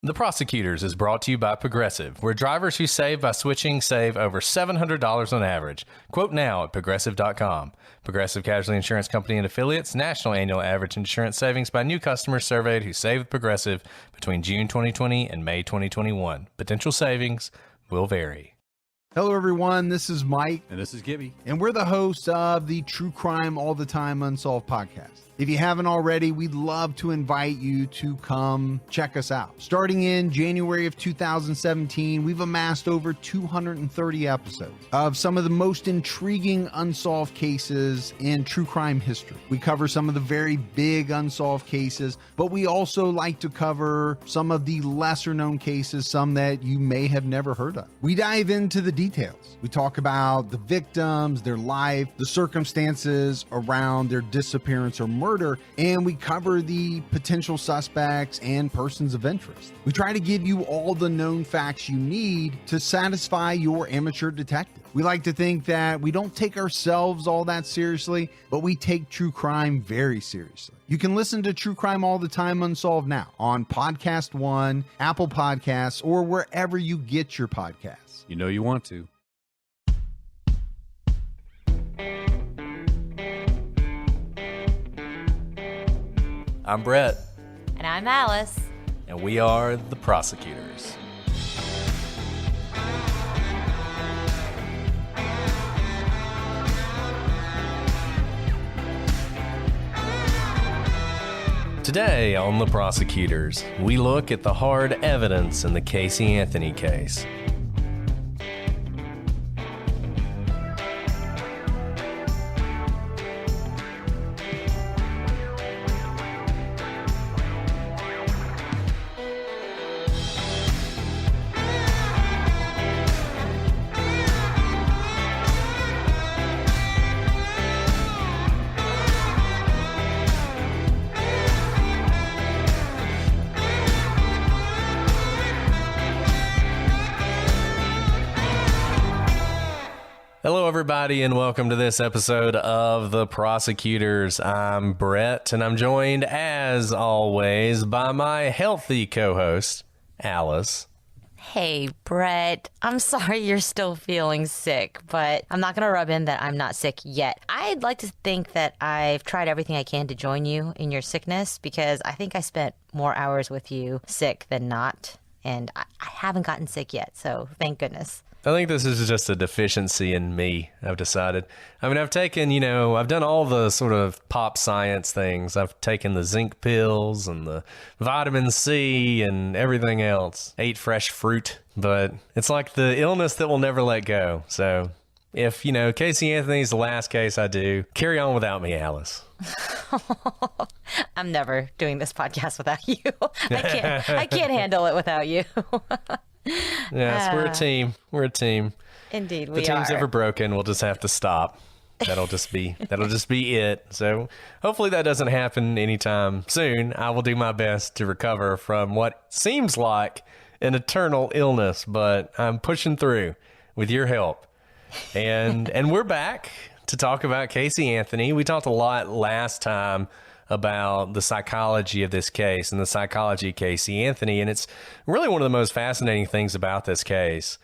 The Prosecutors is brought to you by Progressive, where drivers who save by switching save over $700 on average. Quote now at Progressive.com. Progressive Casualty Insurance Company and Affiliates. National annual average insurance savings by new customers surveyed who saved with Progressive between June 2020 and May 2021. Potential savings will vary. Hello, everyone. This is Mike. And this is Gibby. And we're the hosts of the True Crime All the Time Unsolved podcast. If you haven't already, we'd love to invite you to come check us out. Starting in January of 2017, we've amassed over 230 episodes of some of the most intriguing unsolved cases in true crime history. We cover some of the very big unsolved cases, but we also like to cover some of the lesser known cases, some that you may have never heard of. We dive into the details. We talk about the victims, their life, the circumstances around their disappearance or murder, and we cover the potential suspects and persons of interest. We try to give you all the known facts you need to satisfy your amateur detective. We like to think that we don't take ourselves all that seriously, but we take true crime very seriously. You can listen to True Crime All the Time Unsolved now on Podcast One, Apple Podcasts, or wherever you get your podcasts. You know you want to. I'm Brett. And I'm Alice. And we are the Prosecutors. Today on the Prosecutors, we look at the hard evidence in the Casey Anthony case. Hello, everybody, and welcome to this episode of The Prosecutors. I'm Brett, and I'm joined, as always, by my healthy co-host, Alice. Hey, Brett. I'm sorry you're still feeling sick, but I'm not going to rub in that I'm not sick yet. I'd like to think that I've tried everything I can to join you in your sickness because I think I spent more hours with you sick than not, and I haven't gotten sick yet, so thank goodness. I think this is just a deficiency in me, I've decided. I mean, I've taken, I've done all the sort of pop science things. I've taken the zinc pills and the vitamin C and everything else. Ate fresh fruit, but it's like the illness that will never let go. So if, Casey Anthony's the last case I do, carry on without me, Alice. I'm never doing this podcast without you. I can't handle it without you. Yes, we're a team. We're a team. Indeed, we are. If the team's ever broken, we'll just have to stop. That'll just be it. So hopefully that doesn't happen anytime soon. I will do my best to recover from what seems like an eternal illness, but I'm pushing through with your help. And we're back to talk about Casey Anthony. We talked a lot last time about the psychology of this case and the psychology of Casey Anthony. And it's really one of the most fascinating things about this case.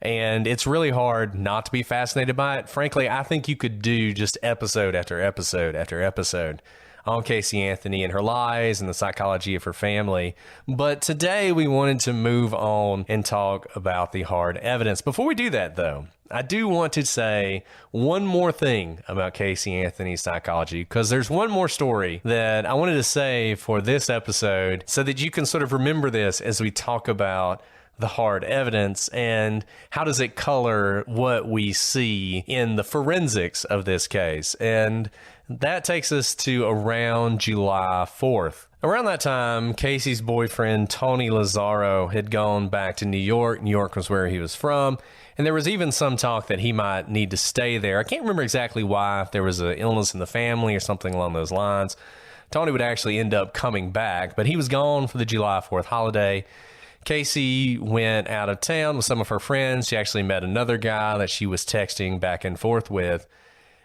And it's really hard not to be fascinated by it. Frankly, I think you could do just episode after episode after episode on Casey Anthony and her lies and the psychology of her family. But today we wanted to move on and talk about the hard evidence. Before we do that, though, I do want to say one more thing about Casey Anthony's psychology, because there's one more story that I wanted to say for this episode so that you can sort of remember this as we talk about the hard evidence and how does it color what we see in the forensics of this case. And that takes us to around July 4th. Around that time, Casey's boyfriend, Tony Lazzaro, had gone back to New York. New York was where he was from. And there was even some talk that he might need to stay there. I can't remember exactly why, if there was an illness in the family or something along those lines. Tony would actually end up coming back, but he was gone for the July 4th holiday. Casey went out of town with some of her friends. She actually met another guy that she was texting back and forth with.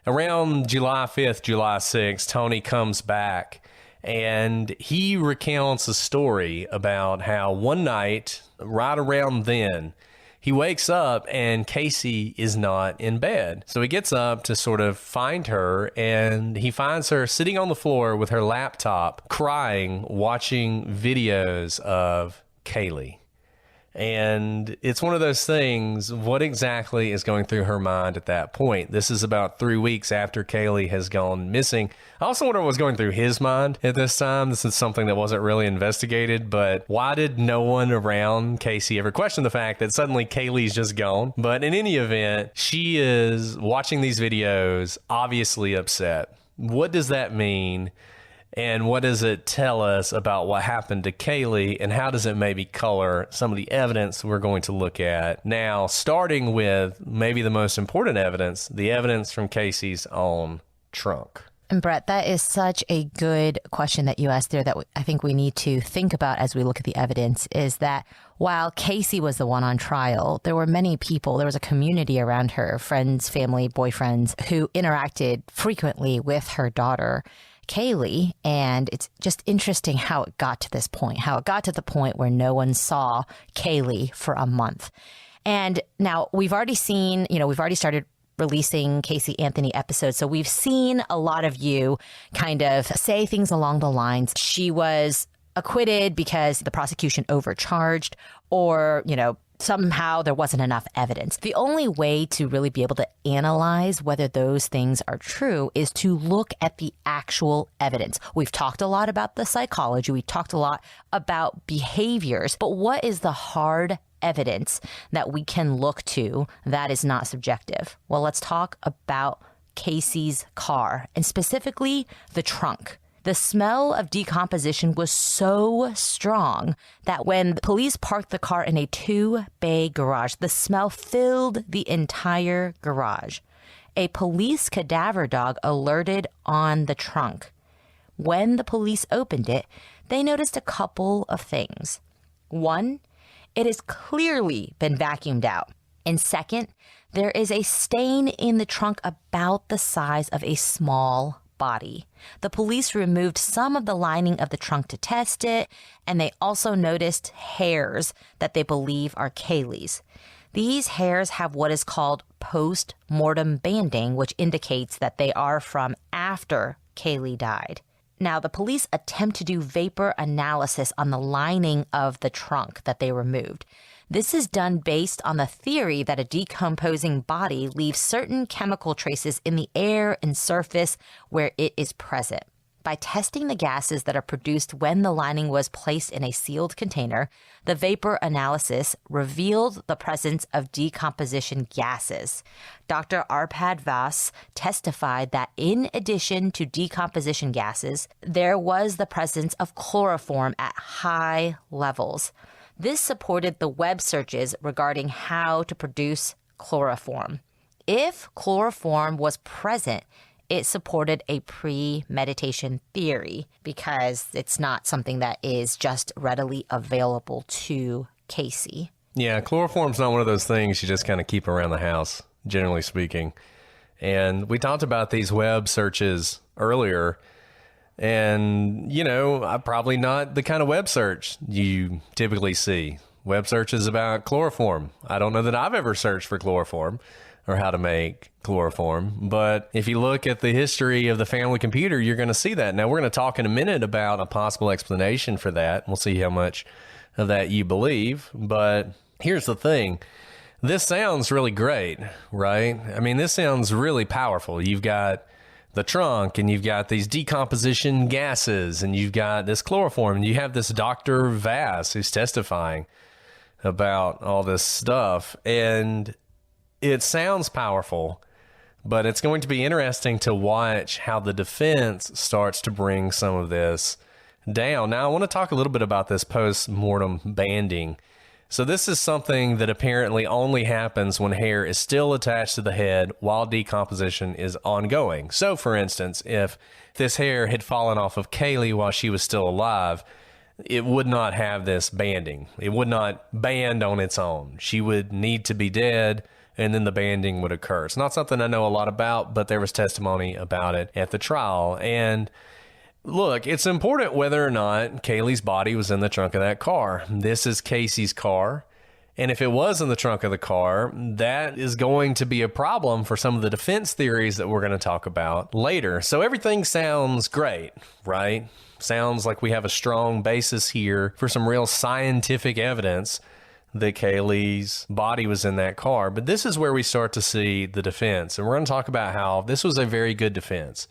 Around July 5th, July 6th, Tony comes back And he recounts a story about how one night, right around then, he wakes up and Casey is not in bed. So he gets up to sort of find her, and he finds her sitting on the floor with her laptop, crying, watching videos of Kaylee. And it's one of those things, what exactly is going through her mind at that point? This is about 3 weeks after Kaylee has gone missing. I also wonder what was going through his mind at this time. This is something that wasn't really investigated, but why did no one around Casey ever question the fact that suddenly Kaylee's just gone? But in any event, she is watching these videos, obviously upset. What does that mean? And what does it tell us about what happened to Kaylee, and how does it maybe color some of the evidence we're going to look at now, starting with maybe the most important evidence, the evidence from Casey's own trunk? And Brett, that is such a good question that you asked there that I think we need to think about as we look at the evidence, is that while Casey was the one on trial, there were many people, there was a community around her, friends, family, boyfriends, who interacted frequently with her daughter, Kaylee. And it's just interesting how it got to this point, how it got to the point where no one saw Kaylee for a month. And now we've already seen, we've already started releasing Casey Anthony episodes. So we've seen a lot of you kind of say things along the lines, she was acquitted because the prosecution overcharged, or, somehow there wasn't enough evidence. The only way to really be able to analyze whether those things are true is to look at the actual evidence. We've talked a lot about the psychology. We talked a lot about behaviors, but what is the hard evidence that we can look to that is not subjective? Well, let's talk about Casey's car, and specifically the trunk. The smell of decomposition was so strong that when the police parked the car in a 2-bay garage, the smell filled the entire garage. A police cadaver dog alerted on the trunk. When the police opened it, they noticed a couple of things. One, it has clearly been vacuumed out. And second, there is a stain in the trunk about the size of a small body. The police removed some of the lining of the trunk to test it, and they also noticed hairs that they believe are Kaylee's. These hairs have what is called post-mortem banding, which indicates that they are from after Kaylee died. Now, the police attempt to do vapor analysis on the lining of the trunk that they removed. This is done based on the theory that a decomposing body leaves certain chemical traces in the air and surface where it is present. By testing the gases that are produced when the lining was placed in a sealed container, the vapor analysis revealed the presence of decomposition gases. Dr. Arpad Vas testified that in addition to decomposition gases, there was the presence of chloroform at high levels. This supported the web searches regarding how to produce chloroform. If chloroform was present, it supported a premeditation theory because it's not something that is just readily available to Casey. Yeah, chloroform's not one of those things you just kind of keep around the house, generally speaking. And we talked about these web searches earlier. And, probably not the kind of web search you typically see. Web searches about chloroform. I don't know that I've ever searched for chloroform or how to make chloroform. But if you look at the history of the family computer, you're going to see that. Now, we're going to talk in a minute about a possible explanation for that. We'll see how much of that you believe. But here's the thing. This sounds really great, right? I mean, this sounds really powerful. You've got the trunk, and you've got these decomposition gases, and you've got this chloroform, and you have this Dr. Vass who's testifying about all this stuff. And it sounds powerful, but it's going to be interesting to watch how the defense starts to bring some of this down. Now, I want to talk a little bit about this post-mortem banding. So this is something that apparently only happens when hair is still attached to the head while decomposition is ongoing. So, for instance, if this hair had fallen off of Kaylee while she was still alive, it would not have this banding. It would not band on its own. She would need to be dead, and then the banding would occur. It's not something I know a lot about, but there was testimony about it at the trial. And Look, it's important whether or not Kaylee's body was in the trunk of that car. This is Casey's car. And if it was in the trunk of the car, that is going to be a problem for some of the defense theories that we're going to talk about later. So everything sounds great, right? Sounds like we have a strong basis here for some real scientific evidence that Kaylee's body was in that car. But this is where we start to see the defense. And we're going to talk about how this was a very good defense.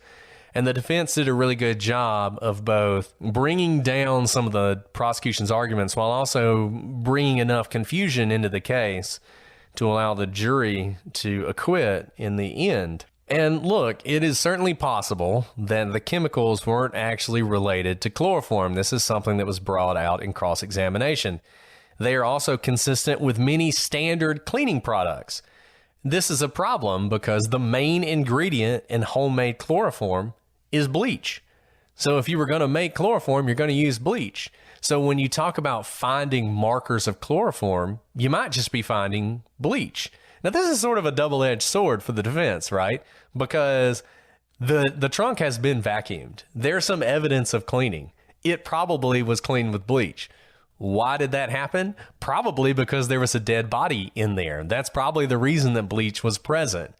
And the defense did a really good job of both bringing down some of the prosecution's arguments while also bringing enough confusion into the case to allow the jury to acquit in the end. And look, it is certainly possible that the chemicals weren't actually related to chloroform. This is something that was brought out in cross-examination. They are also consistent with many standard cleaning products. This is a problem because the main ingredient in homemade chloroform is bleach. So if you were going to make chloroform, you're going to use bleach. So when you talk about finding markers of chloroform, you might just be finding bleach. Now, this is sort of a double-edged sword for the defense, right? Because the trunk has been vacuumed. There's some evidence of cleaning. It probably was cleaned with bleach. Why did that happen? Probably because there was a dead body in there. That's probably the reason that bleach was present.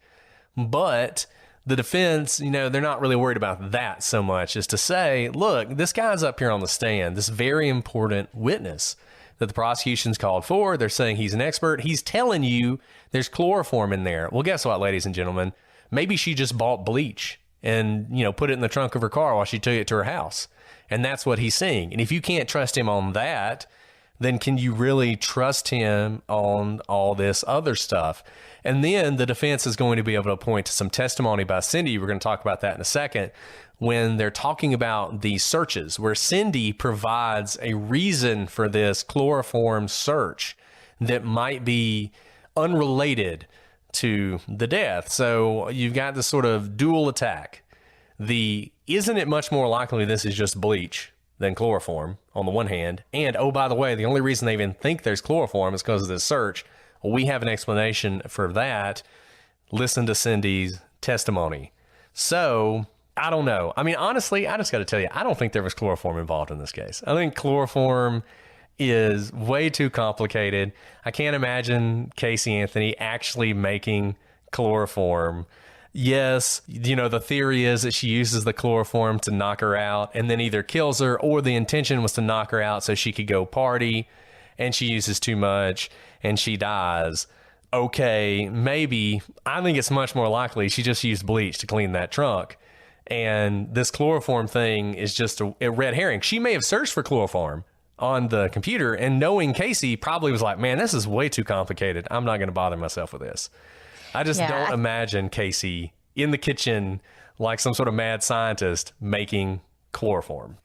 But the defense, they're not really worried about that so much as to say, look, this guy's up here on the stand, this very important witness that the prosecution's called for. They're saying he's an expert. He's telling you there's chloroform in there. Well, guess what, ladies and gentlemen? Maybe she just bought bleach and, put it in the trunk of her car while she took it to her house. And that's what he's saying. And if you can't trust him on that, then can you really trust him on all this other stuff? And then the defense is going to be able to point to some testimony by Cindy. We're going to talk about that in a second, when they're talking about the searches, where Cindy provides a reason for this chloroform search that might be unrelated to the death. So you've got this sort of dual attack. Isn't it much more likely this is just bleach than chloroform on the one hand? And, oh, by the way, the only reason they even think there's chloroform is because of this search. Well, we have an explanation for that. Listen to Cindy's testimony. So, I don't know. I mean, honestly, I just got to tell you, I don't think there was chloroform involved in this case. I think chloroform is way too complicated. I can't imagine Casey Anthony actually making chloroform. Yes, the theory is that she uses the chloroform to knock her out and then either kills her, or the intention was to knock her out so she could go party, and she uses too much and she dies. Okay, maybe. I think it's much more likely she just used bleach to clean that trunk. And this chloroform thing is just a red herring. She may have searched for chloroform on the computer, and knowing Casey probably was like, man, this is way too complicated. I'm not going to bother myself with this. I just don't imagine Casey in the kitchen like some sort of mad scientist making chloroform.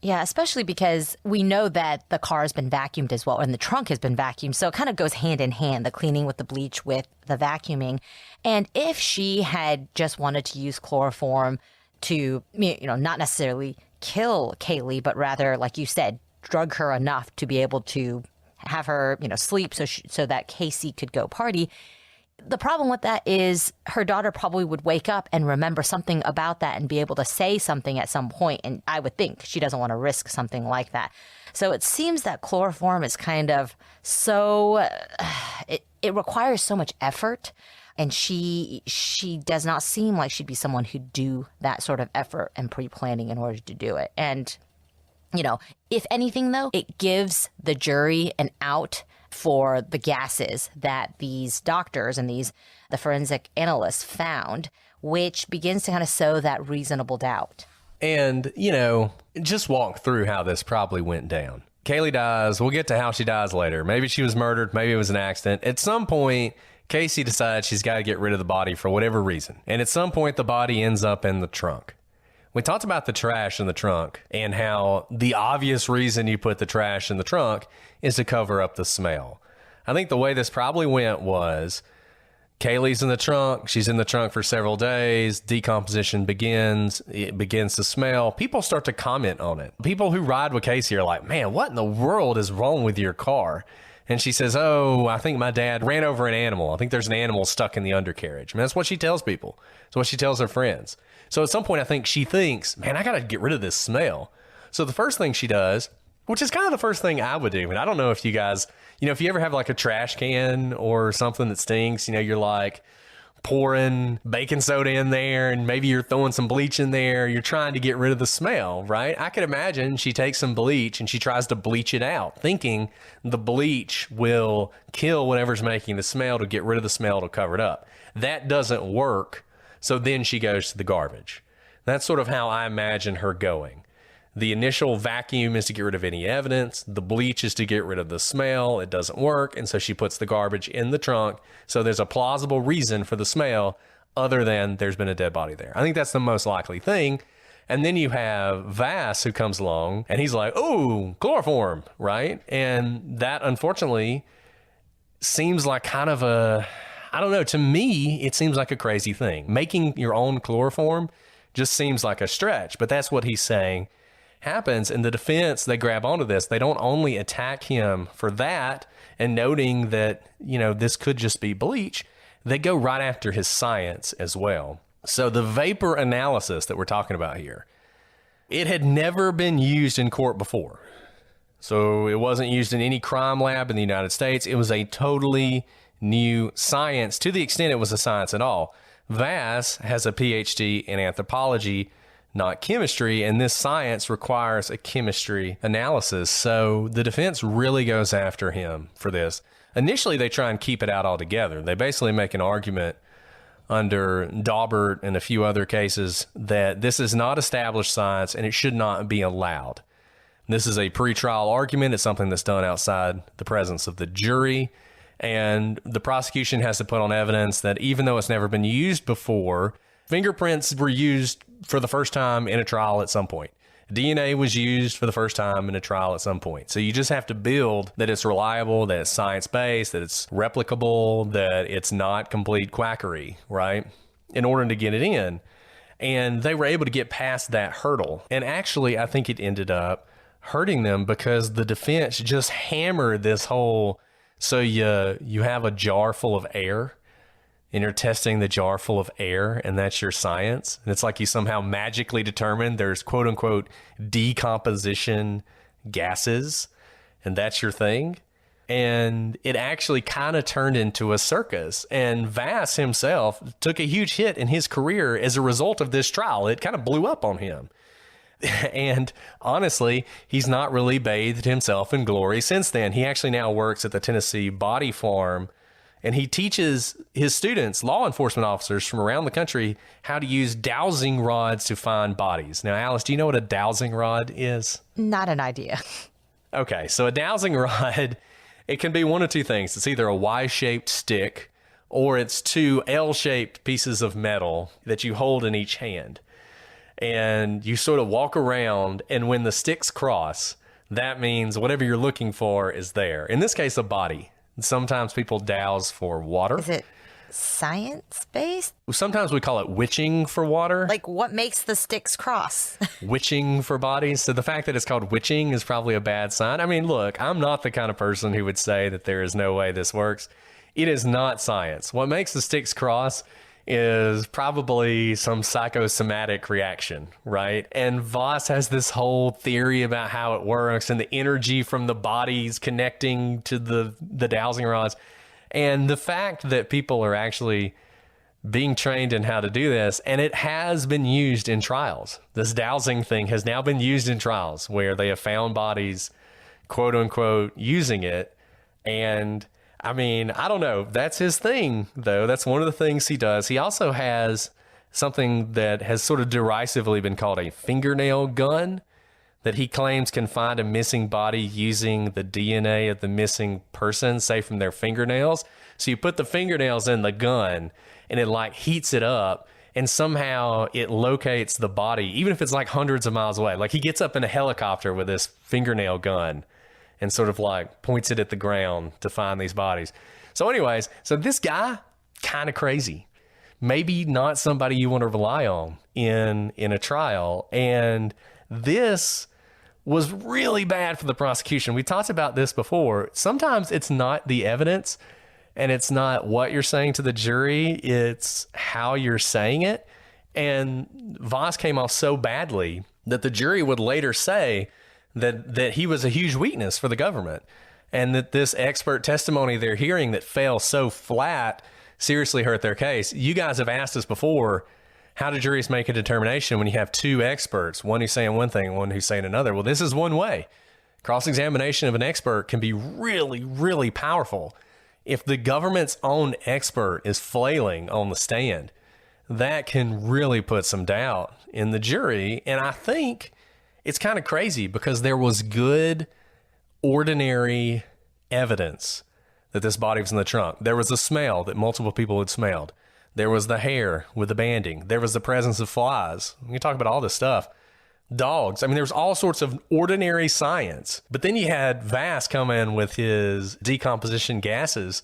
Yeah, especially because we know that the car has been vacuumed as well, and the trunk has been vacuumed. So it kind of goes hand in hand, the cleaning with the bleach with the vacuuming. And if she had just wanted to use chloroform to, not necessarily kill Kaylee, but rather, like you said, drug her enough to be able to have her, sleep so that Casey could go party. The problem with that is her daughter probably would wake up and remember something about that and be able to say something at some point. And I would think she doesn't want to risk something like that. So it seems that chloroform is kind of so, it requires so much effort. And she does not seem like she'd be someone who'd do that sort of effort and pre-planning in order to do it. And, if anything, though, it gives the jury an out for the gases that these doctors and the forensic analysts found, which begins to kind of sow that reasonable doubt. And, just walk through how this probably went down. Kaylee dies. We'll get to how she dies later. Maybe she was murdered. Maybe it was an accident. At some point, Casey decides she's got to get rid of the body for whatever reason. And at some point, the body ends up in the trunk. We talked about the trash in the trunk and how the obvious reason you put the trash in the trunk is to cover up the smell. I think the way this probably went was Kaylee's in the trunk. She's in the trunk for several days. Decomposition begins. It begins to smell. People start to comment on it. People who ride with Casey are like, man, what in the world is wrong with your car? And she says, oh, I think my dad ran over an animal. I think there's an animal stuck in the undercarriage. I mean, that's what she tells people. It's what she tells her friends. So at some point, I think she thinks, man, I got to get rid of this smell. So the first thing she does, which is kind of the first thing I would do. And I don't know if you guys, if you ever have like a trash can or something that stinks, you're like pouring baking soda in there and maybe you're throwing some bleach in there. You're trying to get rid of the smell, right? I could imagine she takes some bleach and she tries to bleach it out, thinking the bleach will kill whatever's making the smell, to get rid of the smell, to cover it up. That doesn't work. So then she goes to the garbage. That's sort of how I imagine her going. The initial vacuum is to get rid of any evidence. The bleach is to get rid of the smell. It doesn't work. And so she puts the garbage in the trunk. So there's a plausible reason for the smell other than there's been a dead body there. I think that's the most likely thing. And then you have Vass, who comes along and he's like, oh, chloroform, right? And that unfortunately seems like kind of I don't know, to me, it seems like a crazy thing. Making your own chloroform just seems like a stretch, but that's what he's saying happens. In the defense, they grab onto this. They don't only attack him for that and noting that, this could just be bleach. They go right after his science as well. So the vapor analysis that we're talking about here, it had never been used in court before. So it wasn't used in any crime lab in the United States. It was a totally new science, to the extent it was a science at all. Vass has a PhD in anthropology, not chemistry, and this science requires a chemistry analysis. So the defense really goes after him for this. Initially, they try and keep it out altogether. They basically make an argument under Daubert and a few other cases that this is not established science and it should not be allowed. This is a pretrial argument. It's something that's done outside the presence of the jury. And the prosecution has to put on evidence that even though it's never been used before, fingerprints were used for the first time in a trial at some point. DNA was used for the first time in a trial at some point. So you just have to build that it's reliable, that it's science-based, that it's replicable, that it's not complete quackery, right? In order to get it in. And they were able to get past that hurdle. And actually, I think it ended up hurting them because the defense just hammered this whole, so you have a jar full of air and you're testing the jar full of air and that's your science. And it's like you somehow magically determined there's quote unquote decomposition gases and that's your thing. And it actually kind of turned into a circus. And Vass himself took a huge hit in his career as a result of this trial. It kind of blew up on him. And honestly, he's not really bathed himself in glory since then. He actually now works at the Tennessee Body Farm, and he teaches his students, law enforcement officers from around the country, how to use dowsing rods to find bodies. Now, Alice, do you know what a dowsing rod is? Not an idea. Okay, so a dowsing rod, it can be one of two things. It's either a Y-shaped stick or it's two L-shaped pieces of metal that you hold in each hand. And you sort of walk around, and when the sticks cross, that means whatever you're looking for is there. In this case, a body. Sometimes people douse for water. Is it science-based? Sometimes we call it witching for water. Like, what makes the sticks cross? Witching for bodies. So the fact that it's called witching is probably a bad sign. I mean, look, I'm not the kind of person who would say that there is no way this works. It is not science. What makes the sticks cross is probably some psychosomatic reaction, right? And Voss has this whole theory about how it works and the energy from the bodies connecting to the dowsing rods. And the fact that people are actually being trained in how to do this, and it has been used in trials. This dowsing thing has now been used in trials where they have found bodies, quote unquote, using it. And I mean, I don't know. That's his thing, though. That's one of the things he does. He also has something that has sort of derisively been called a fingernail gun that he claims can find a missing body using the DNA of the missing person, say from their fingernails. So you put the fingernails in the gun and it like heats it up and somehow it locates the body, even if it's like hundreds of miles away. Like he gets up in a helicopter with this fingernail gun and sort of like points it at the ground to find these bodies. So anyways, so this guy, kind of crazy. Maybe not somebody you want to rely on in a trial. And this was really bad for the prosecution. We talked about this before. Sometimes it's not the evidence and it's not what you're saying to the jury, it's how you're saying it. And Voss came off so badly that the jury would later say that he was a huge weakness for the government, and that this expert testimony they're hearing that fell so flat seriously hurt their case. You guys have asked us before, how do juries make a determination when you have two experts, one who's saying one thing and one who's saying another? Well, this is one way. Cross-examination of an expert can be really, really powerful. If the government's own expert is flailing on the stand, that can really put some doubt in the jury. And I think it's kind of crazy because there was good, ordinary evidence that this body was in the trunk. There was a smell that multiple people had smelled. There was the hair with the banding. There was the presence of flies. We can talk about all this stuff. Dogs. I mean, there's all sorts of ordinary science. But then you had Vass come in with his decomposition gases,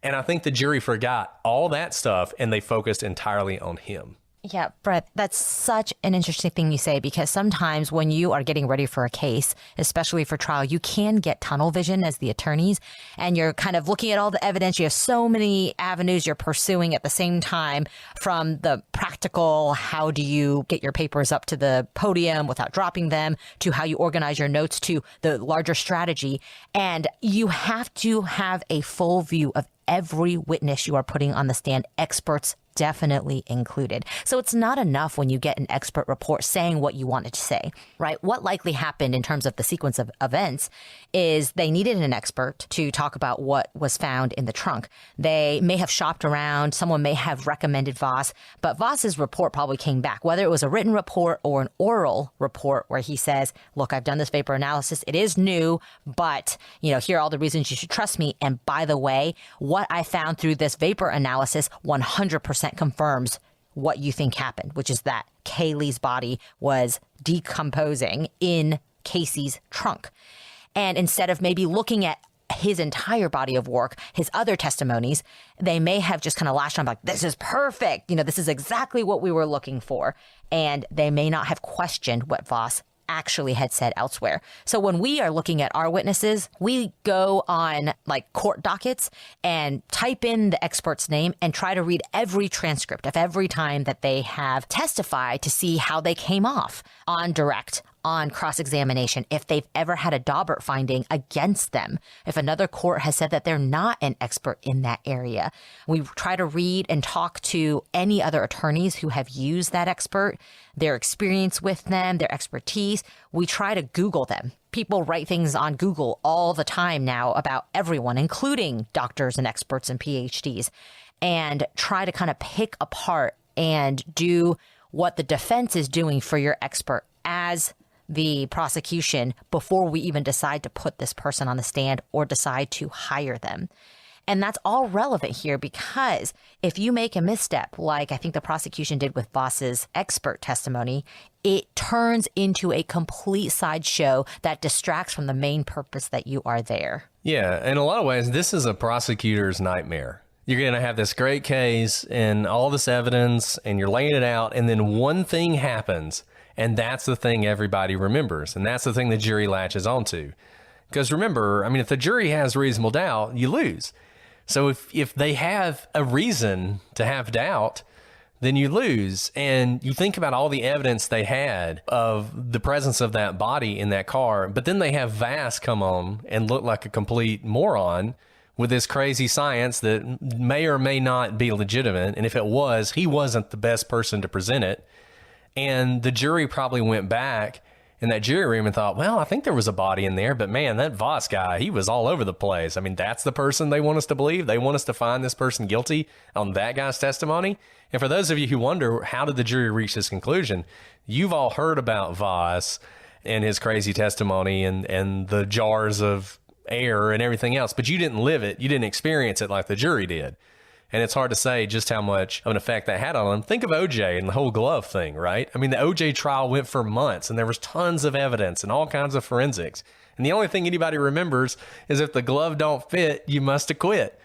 and I think the jury forgot all that stuff and they focused entirely on him. Yeah, Brett, that's such an interesting thing you say, because sometimes when you are getting ready for a case, especially for trial, you can get tunnel vision as the attorneys, and you're kind of looking at all the evidence. You have so many avenues you're pursuing at the same time, from the practical, how do you get your papers up to the podium without dropping them, to how you organize your notes, to the larger strategy. And you have to have a full view of every witness you are putting on the stand, experts definitely included. So it's not enough when you get an expert report saying what you wanted to say, right? What likely happened in terms of the sequence of events is they needed an expert to talk about what was found in the trunk. They may have shopped around. Someone may have recommended Voss, but Voss's report probably came back, whether it was a written report or an oral report where he says, look, I've done this vapor analysis. It is new, but here are all the reasons you should trust me. And by the way, what I found through this vapor analysis 100% confirms what you think happened, which is that Kaylee's body was decomposing in Casey's trunk. And instead of maybe looking at his entire body of work, his other testimonies, they may have just kind of lashed on like, this is perfect. This is exactly what we were looking for. And they may not have questioned what Voss actually had said elsewhere. So when we are looking at our witnesses, we go on like court dockets and type in the expert's name and try to read every transcript of every time that they have testified to see how they came off on direct, on cross-examination, if they've ever had a Daubert finding against them, if another court has said that they're not an expert in that area. We try to read and talk to any other attorneys who have used that expert, their experience with them, their expertise. We try to Google them. People write things on Google all the time now about everyone, including doctors and experts and PhDs, and try to kind of pick apart and do what the defense is doing for your expert as the prosecution before we even decide to put this person on the stand or decide to hire them. And that's all relevant here, because if you make a misstep, like I think the prosecution did with Voss's expert testimony, it turns into a complete sideshow that distracts from the main purpose that you are there. Yeah, in a lot of ways, this is a prosecutor's nightmare. You're going to have this great case and all this evidence, and you're laying it out, and then one thing happens, and that's the thing everybody remembers, and that's the thing the jury latches onto. Because remember, I mean, if the jury has reasonable doubt, you lose. So if they have a reason to have doubt, then you lose. And you think about all the evidence they had of the presence of that body in that car, but then they have Vass come on and look like a complete moron with this crazy science that may or may not be legitimate. And if it was, he wasn't the best person to present it. And the jury probably went back in that jury room and thought, well, I think there was a body in there, but man, that Voss guy, he was all over the place. I mean, that's the person they want us to believe. They want us to find this person guilty on that guy's testimony. And for those of you who wonder, how did the jury reach this conclusion? You've all heard about Voss and his crazy testimony and the jars of air and everything else, but you didn't live it. You didn't experience it like the jury did. And it's hard to say just how much of an effect that had on him. Think of OJ and the whole glove thing, right? I mean, the OJ trial went for months, and there was tons of evidence and all kinds of forensics. And the only thing anybody remembers is if the glove don't fit, you must have quit,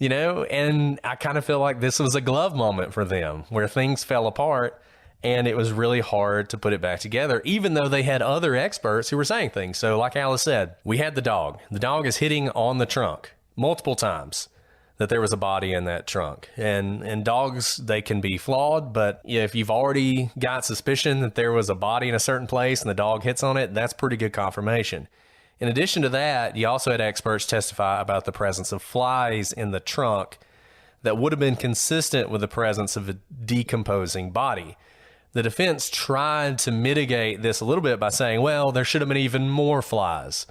And I kind of feel like this was a glove moment for them where things fell apart, and it was really hard to put it back together, even though they had other experts who were saying things. So like Alice said, we had the dog. The dog is hitting on the trunk multiple times. that there was a body in that trunk. And dogs, they can be flawed, but if you've already got suspicion that there was a body in a certain place and the dog hits on it, that's pretty good confirmation. In addition to that, you also had experts testify about the presence of flies in the trunk that would have been consistent with the presence of a decomposing body. The defense tried to mitigate this a little bit by saying, well, there should have been even more flies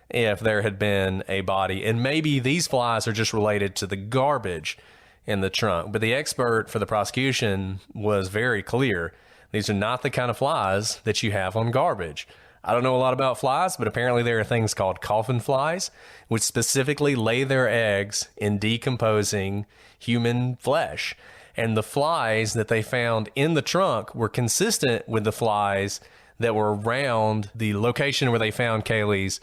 if there had been a body, and maybe these flies are just related to the garbage in the trunk. But the expert for the prosecution was very clear. These are not the kind of flies that you have on garbage. I don't know a lot about flies, but apparently there are things called coffin flies, which specifically lay their eggs in decomposing human flesh. And the flies that they found in the trunk were consistent with the flies that were around the location where they found Kaylee's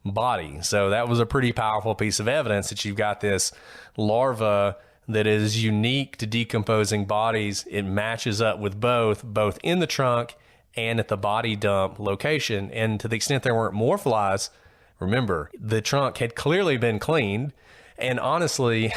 body. So that was a pretty powerful piece of evidence that you've got this larva that is unique to decomposing bodies. It matches up with both in the trunk and at the body dump location. And to the extent there weren't more flies, remember, the trunk had clearly been cleaned. And honestly,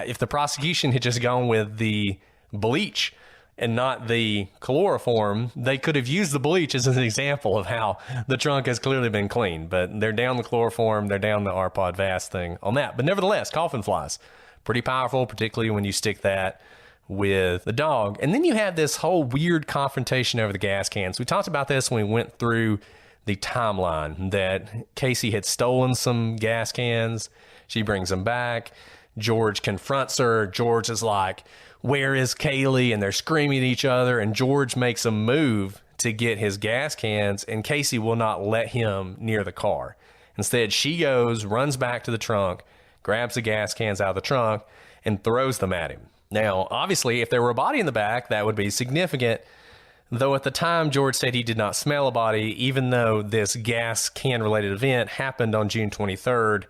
if the prosecution had just gone with the bleach and not the chloroform, they could have used the bleach as an example of how the trunk has clearly been cleaned. But they're down the chloroform, they're down the Arpod Vast thing on that. But nevertheless, coffin flies, pretty powerful, particularly when you stick that with the dog. And then you have this whole weird confrontation over the gas cans. We talked about this when we went through the timeline, that Casey had stolen some gas cans. She brings them back. George confronts her. George is like, where is Kaylee? And they're screaming at each other. And George makes a move to get his gas cans, and Casey will not let him near the car. Instead, she goes, runs back to the trunk, grabs the gas cans out of the trunk, and throws them at him. Now, obviously, if there were a body in the back, that would be significant. Though at the time, George said he did not smell a body, even though this gas can-related event happened on June 23rd,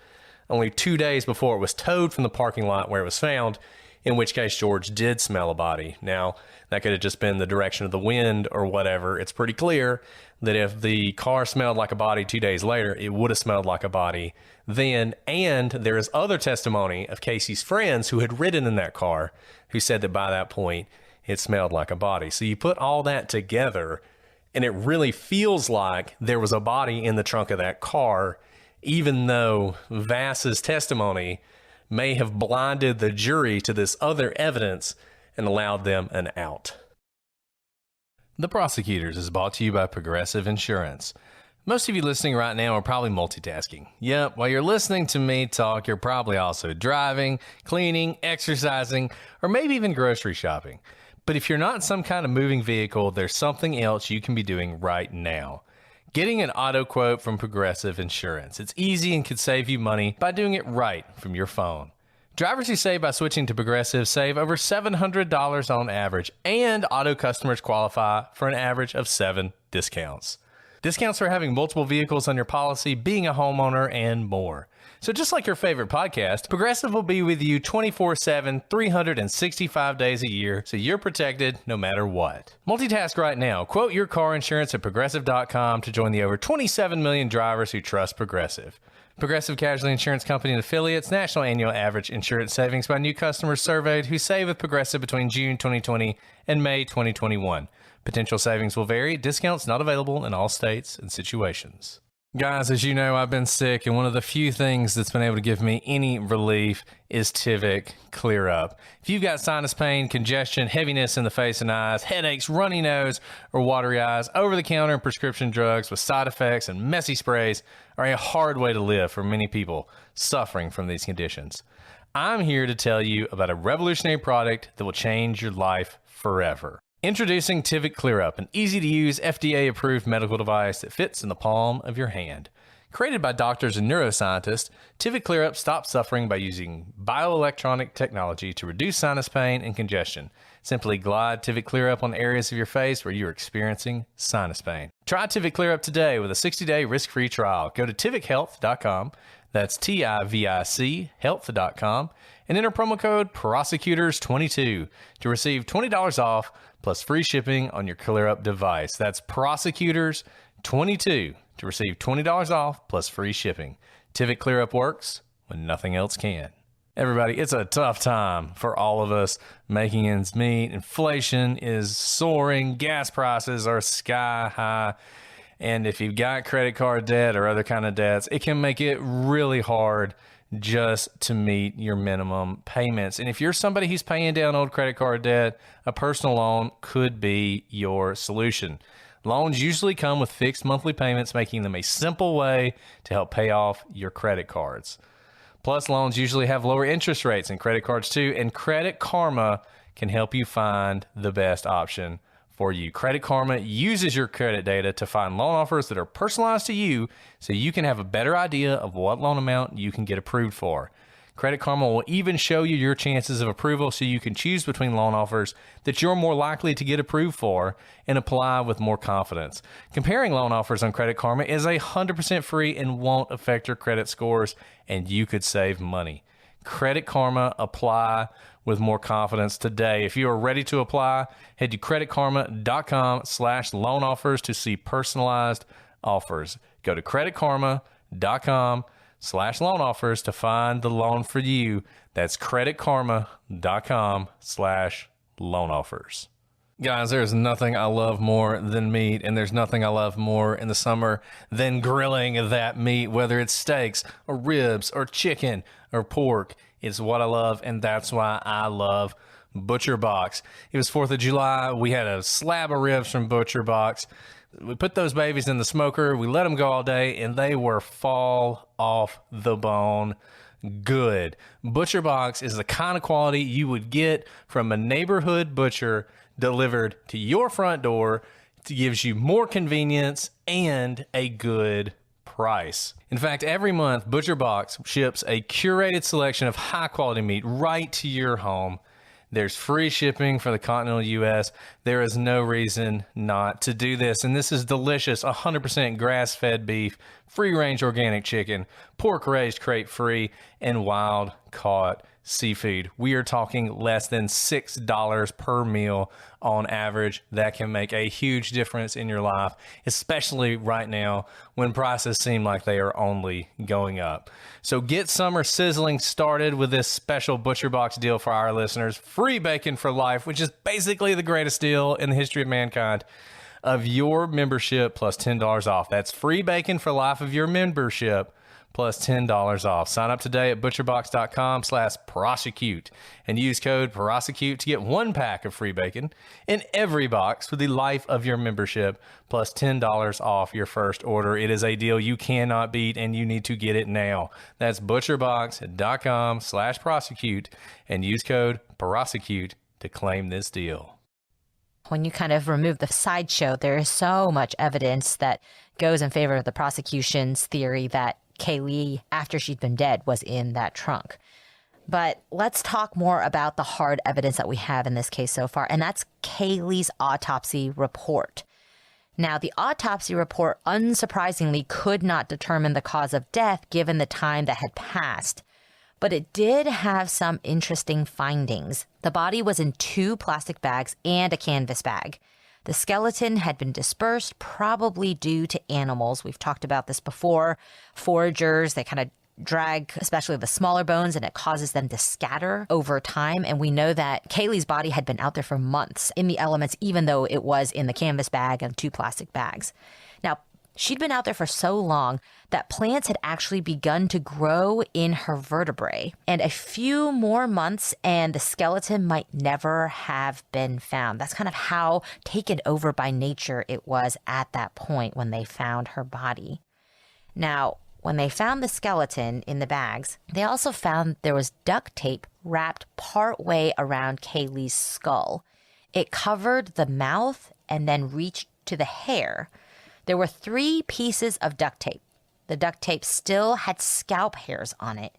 only 2 days before it was towed from the parking lot where it was found, in which case George did smell a body. Now, that could have just been the direction of the wind or whatever. It's pretty clear that if the car smelled like a body 2 days later, it would have smelled like a body then. And there is other testimony of Casey's friends who had ridden in that car who said that by that point, it smelled like a body. So you put all that together, and it really feels like there was a body in the trunk of that car, even though Vass's testimony may have blinded the jury to this other evidence and allowed them an out. The Prosecutors is brought to you by Progressive Insurance. Most of you listening right now are probably multitasking. Yep, while you're listening to me talk, you're probably also driving, cleaning, exercising, or maybe even grocery shopping. But if you're not in some kind of moving vehicle, there's something else you can be doing right now. Getting an auto quote from Progressive Insurance. It's easy and can save you money by doing it right from your phone. Drivers who save by switching to Progressive save over $700 on average, and auto customers qualify for an average of 7 discounts. Discounts for having multiple vehicles on your policy, being a homeowner, and more. So just like your favorite podcast, Progressive will be with you 24/7, 365 days a year, so you're protected no matter what. Multitask right now. Quote your car insurance at Progressive.com to join the over 27 million drivers who trust Progressive. Progressive Casualty Insurance Company and affiliates. National annual average insurance savings by new customers surveyed who save with Progressive between June 2020 and May 2021. Potential savings will vary. Discounts not available in all states and situations. Guys, as you know, I've been sick, and one of the few things that's been able to give me any relief is Tivic Clear Up. If you've got sinus pain, congestion, heaviness in the face and eyes, headaches, runny nose, or watery eyes, over-the-counter and prescription drugs with side effects and messy sprays are a hard way to live for many people suffering from these conditions. I'm here to tell you about a revolutionary product that will change your life forever. Introducing Tivic Clear Up, an easy-to-use, FDA-approved medical device that fits in the palm of your hand. Created by doctors and neuroscientists, Tivic Clear Up stops suffering by using bioelectronic technology to reduce sinus pain and congestion. Simply glide Tivic Clear Up on areas of your face where you're experiencing sinus pain. Try Tivic Clear Up today with a 60-day risk-free trial. Go to TivicHealth.com, that's TIVIC health.com, and enter promo code PROSECUTORS22 to receive $20 off plus free shipping on your Clear Up device. That's PROSECUTORS22 to receive $20 off plus free shipping. Tivic Clear Up works when nothing else can. Everybody, it's a tough time for all of us making ends meet. Inflation is soaring. Gas prices are sky high. And if you've got credit card debt or other kind of debts, it can make it really hard just to meet your minimum payments. And if you're somebody who's paying down old credit card debt, a personal loan could be your solution. Loans usually come with fixed monthly payments, making them a simple way to help pay off your credit cards. Plus, loans usually have lower interest rates than credit cards too, and Credit Karma can help you find the best option for you. Credit Karma uses your credit data to find loan offers that are personalized to you so you can have a better idea of what loan amount you can get approved for. Credit Karma will even show you your chances of approval so you can choose between loan offers that you're more likely to get approved for and apply with more confidence. Comparing loan offers on Credit Karma is 100% free and won't affect your credit scores, and you could save money. Credit Karma, apply with more confidence today. If you are ready to apply, head to creditkarma.com/loan offers to see personalized offers. Go to creditkarma.com/loan offers to find the loan for you. That's creditkarma.com/loan offers. Guys, there's nothing I love more than meat, and there's nothing I love more in the summer than grilling that meat, whether it's steaks or ribs or chicken or pork. It's what I love, and that's why I love Butcher Box. It was 4th of July. We had a slab of ribs from Butcher Box. We put those babies in the smoker. We let them go all day, and they were fall off the bone good. Butcher Box is the kind of quality you would get from a neighborhood butcher delivered to your front door. It gives you more convenience and a good price. In fact, every month, Butcher Box ships a curated selection of high-quality meat right to your home. There's free shipping for the continental U.S. There is no reason not to do this. And this is delicious, 100% grass-fed beef, free-range organic chicken, pork-raised crate-free, and wild-caught seafood. We are talking less than $6 per meal on average. That can make a huge difference in your life, especially right now when prices seem like they are only going up. So get summer sizzling started with this special Butcher Box deal for our listeners. Free bacon for life, which is basically the greatest deal in the history of mankind, of your membership plus $10 off. That's free bacon for life of your membership plus $10 off. Sign up today at butcherbox.com/prosecute and use code prosecute to get 1 pack of free bacon in every box for the life of your membership plus $10 off your first order. It is a deal you cannot beat, and you need to get it now. That's butcherbox.com/prosecute and use code prosecute to claim this deal. When you kind of remove the sideshow, there is so much evidence that goes in favor of the prosecution's theory that Kaylee, after she'd been dead, was in that trunk. But let's talk more about the hard evidence that we have in this case so far, and that's Kaylee's autopsy report. Now, the autopsy report, unsurprisingly, could not determine the cause of death given the time that had passed. But it did have some interesting findings. The body was in 2 plastic bags and a canvas bag. The skeleton had been dispersed, probably due to animals. We've talked about this before. Foragers, they kind of drag, especially the smaller bones, and it causes them to scatter over time. And we know that Kaylee's body had been out there for months in the elements, even though it was in the canvas bag and 2 plastic bags. Now, she'd been out there for so long that plants had actually begun to grow in her vertebrae. And a few more months and the skeleton might never have been found. That's kind of how taken over by nature it was at that point when they found her body. Now, when they found the skeleton in the bags, they also found there was duct tape wrapped partway around Kaylee's skull. It covered the mouth and then reached to the hair. There were 3 pieces of duct tape. The duct tape still had scalp hairs on it.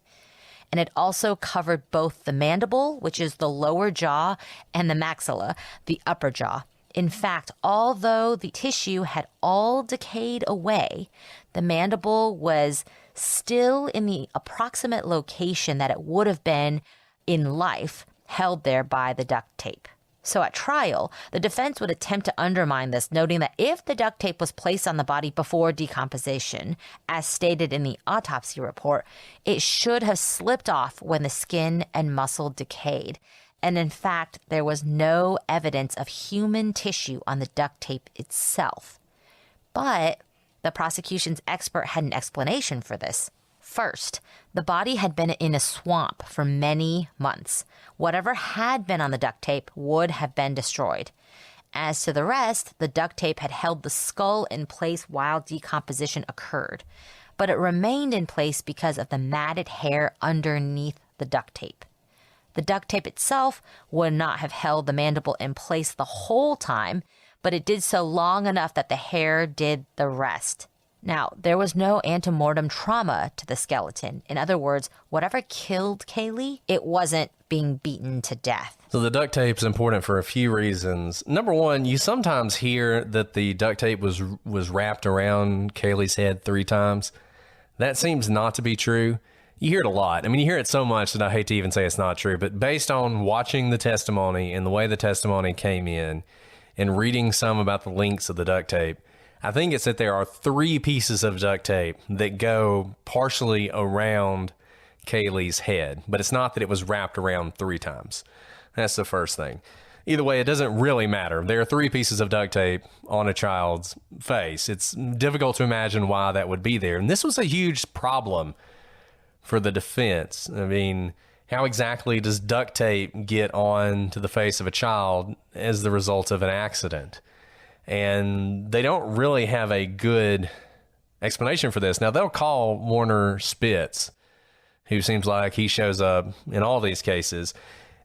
And it also covered both the mandible, which is the lower jaw, and the maxilla, the upper jaw. In fact, although the tissue had all decayed away, the mandible was still in the approximate location that it would have been in life, held there by the duct tape. So at trial, the defense would attempt to undermine this, noting that if the duct tape was placed on the body before decomposition, as stated in the autopsy report, it should have slipped off when the skin and muscle decayed. And in fact, there was no evidence of human tissue on the duct tape itself. But the prosecution's expert had an explanation for this. First, the body had been in a swamp for many months. Whatever had been on the duct tape would have been destroyed. As to the rest, the duct tape had held the skull in place while decomposition occurred, but it remained in place because of the matted hair underneath the duct tape. The duct tape itself would not have held the mandible in place the whole time, but it did so long enough that the hair did the rest. Now, there was no antemortem trauma to the skeleton. In other words, whatever killed Kaylee, it wasn't being beaten to death. So the duct tape's important for a few reasons. Number one, you sometimes hear that the duct tape was wrapped around Kaylee's head 3 times. That seems not to be true. You hear it a lot. I mean, you hear it so much that I hate to even say it's not true, but based on watching the testimony and the way the testimony came in and reading some about the links of the duct tape, I think it's that there are 3 pieces of duct tape that go partially around Kaylee's head, but it's not that it was wrapped around 3 times. That's the first thing. Either way, it doesn't really matter. There are 3 pieces of duct tape on a child's face. It's difficult to imagine why that would be there. And this was a huge problem for the defense. I mean, how exactly does duct tape get on to the face of a child as the result of an accident? And they don't really have a good explanation for this. Now, they'll call Warner Spitz, who seems like he shows up in all these cases,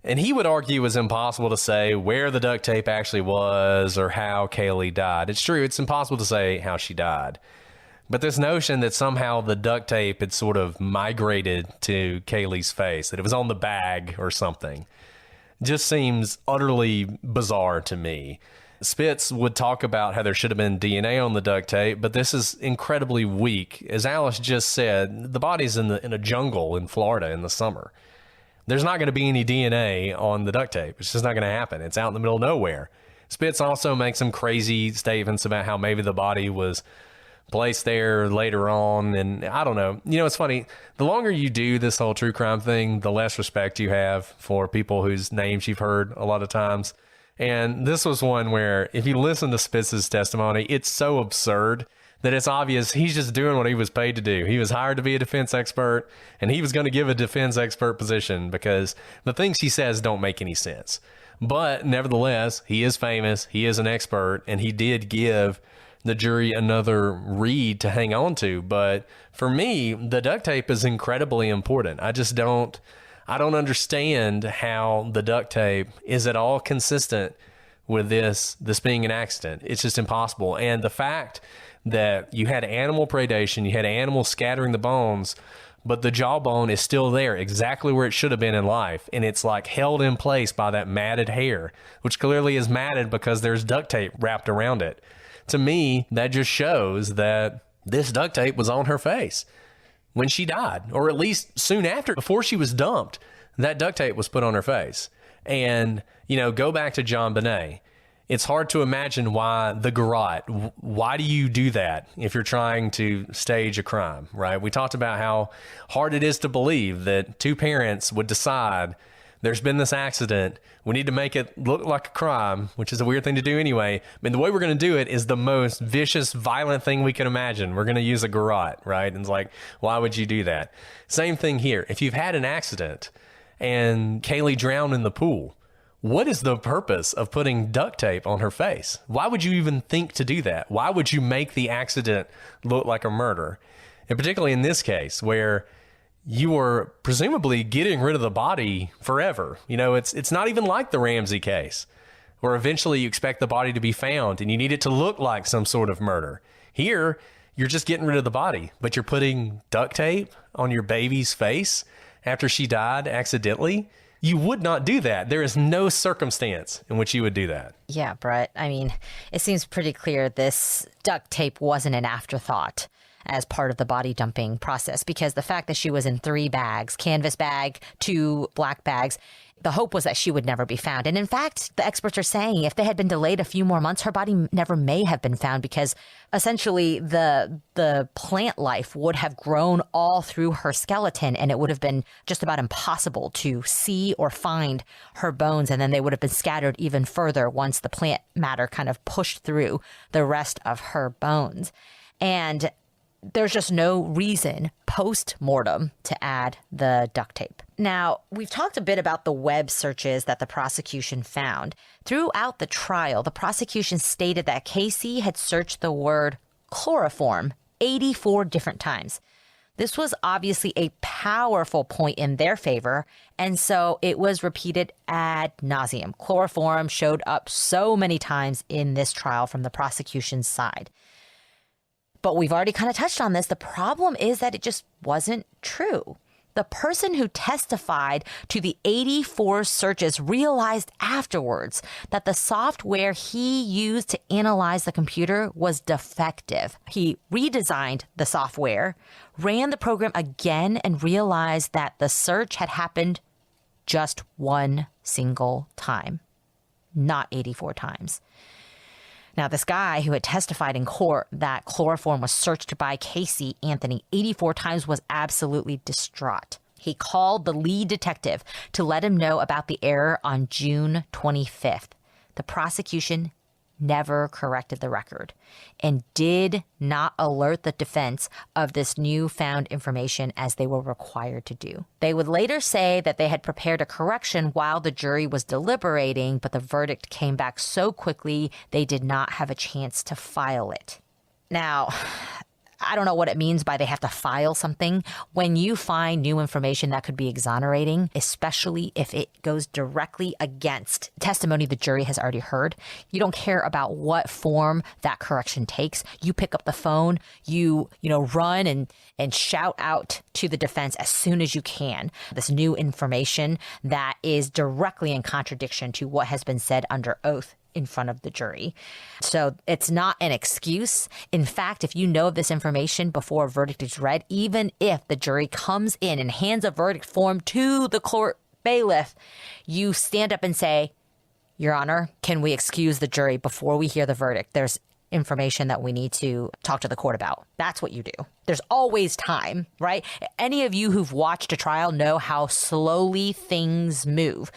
and he would argue it was impossible to say where the duct tape actually was or how Kaylee died. It's true, it's impossible to say how she died. But this notion that somehow the duct tape had sort of migrated to Kaylee's face, that it was on the bag or something, just seems utterly bizarre to me. Spitz would talk about how there should have been DNA on the duct tape, but this is incredibly weak. As Alice just said, the body's in a jungle in Florida in the summer. There's not going to be any DNA on the duct tape. It's just not going to happen. It's out in the middle of nowhere. Spitz also makes some crazy statements about how maybe the body was placed there later on, and I don't know. You know, it's funny. The longer you do this whole true crime thing, the less respect you have for people whose names you've heard a lot of times. And this was one where if you listen to Spitz's testimony, it's so absurd that it's obvious he's just doing what he was paid to do. He was hired to be a defense expert, and he was going to give a defense expert position because the things he says don't make any sense. But nevertheless, he is famous, he is an expert, and he did give the jury another read to hang on to. But for me, the duct tape is incredibly important. I don't understand how the duct tape is at all consistent with this being an accident. It's just impossible. And the fact that you had animal predation, you had animals scattering the bones, but the jawbone is still there, exactly where it should have been in life. And it's like held in place by that matted hair, which clearly is matted because there's duct tape wrapped around it. To me, that just shows that this duct tape was on her face when she died, or at least soon after, before she was dumped, that duct tape was put on her face. And, you know, go back to John Bonet. It's hard to imagine why the garrote. Why do you do that if you're trying to stage a crime, right? We talked about how hard it is to believe that 2 parents would decide there's been this accident. We need to make it look like a crime, which is a weird thing to do anyway. I mean, the way we're going to do it is the most vicious, violent thing we can imagine. We're going to use a garrote, right? And it's like, why would you do that? Same thing here. If you've had an accident and Kaylee drowned in the pool, what is the purpose of putting duct tape on her face? Why would you even think to do that? Why would you make the accident look like a murder? And particularly in this case where you were presumably getting rid of the body forever. You know, it's not even like the Ramsey case where eventually you expect the body to be found and you need it to look like some sort of murder. Here, you're just getting rid of the body, but you're putting duct tape on your baby's face after she died accidentally. You would not do that. There is no circumstance in which you would do that. Yeah, Brett. I mean, it seems pretty clear this duct tape wasn't an afterthought as part of the body dumping process, because the fact that she was in 3 bags, canvas bag, 2 black bags, The hope was that she would never be found. And in fact, the experts are saying if they had been delayed a few more months, her body never may have been found, because essentially the plant life would have grown all through her skeleton, and it would have been just about impossible to see or find her bones. And then they would have been scattered even further once the plant matter kind of pushed through the rest of her bones. And there's just no reason post-mortem to add the duct tape. Now, we've talked a bit about the web searches that the prosecution found. Throughout the trial, the prosecution stated that Casey had searched the word chloroform 84 different times. This was obviously a powerful point in their favor, and so it was repeated ad nauseum. Chloroform showed up so many times in this trial from the prosecution's side. But we've already kind of touched on this. The problem is that it just wasn't true. The person who testified to the 84 searches realized afterwards that the software he used to analyze the computer was defective. He redesigned the software, ran the program again, and realized that the search had happened just one single time, not 84 times. Now, this guy who had testified in court that chloroform was searched by Casey Anthony 84 times was absolutely distraught. He called the lead detective to let him know about the error on June 25th. The prosecution never corrected the record and did not alert the defense of this newfound information as they were required to do. They would later say that they had prepared a correction while the jury was deliberating, but the verdict came back so quickly they did not have a chance to file it. Now, I don't know what it means by they have to file something. When you find new information that could be exonerating, especially if it goes directly against testimony the jury has already heard, you don't care about what form that correction takes. You pick up the phone, you run and shout out to the defense as soon as you can this new information that is directly in contradiction to what has been said under oath in front of the jury. So it's not an excuse. In fact, if you know of this information before a verdict is read, even if the jury comes in and hands a verdict form to the court bailiff, you stand up and say, Your Honor, can we excuse the jury before we hear the verdict? There's information that we need to talk to the court about. That's what you do. There's always time, right? Any of you who've watched a trial know how slowly things move.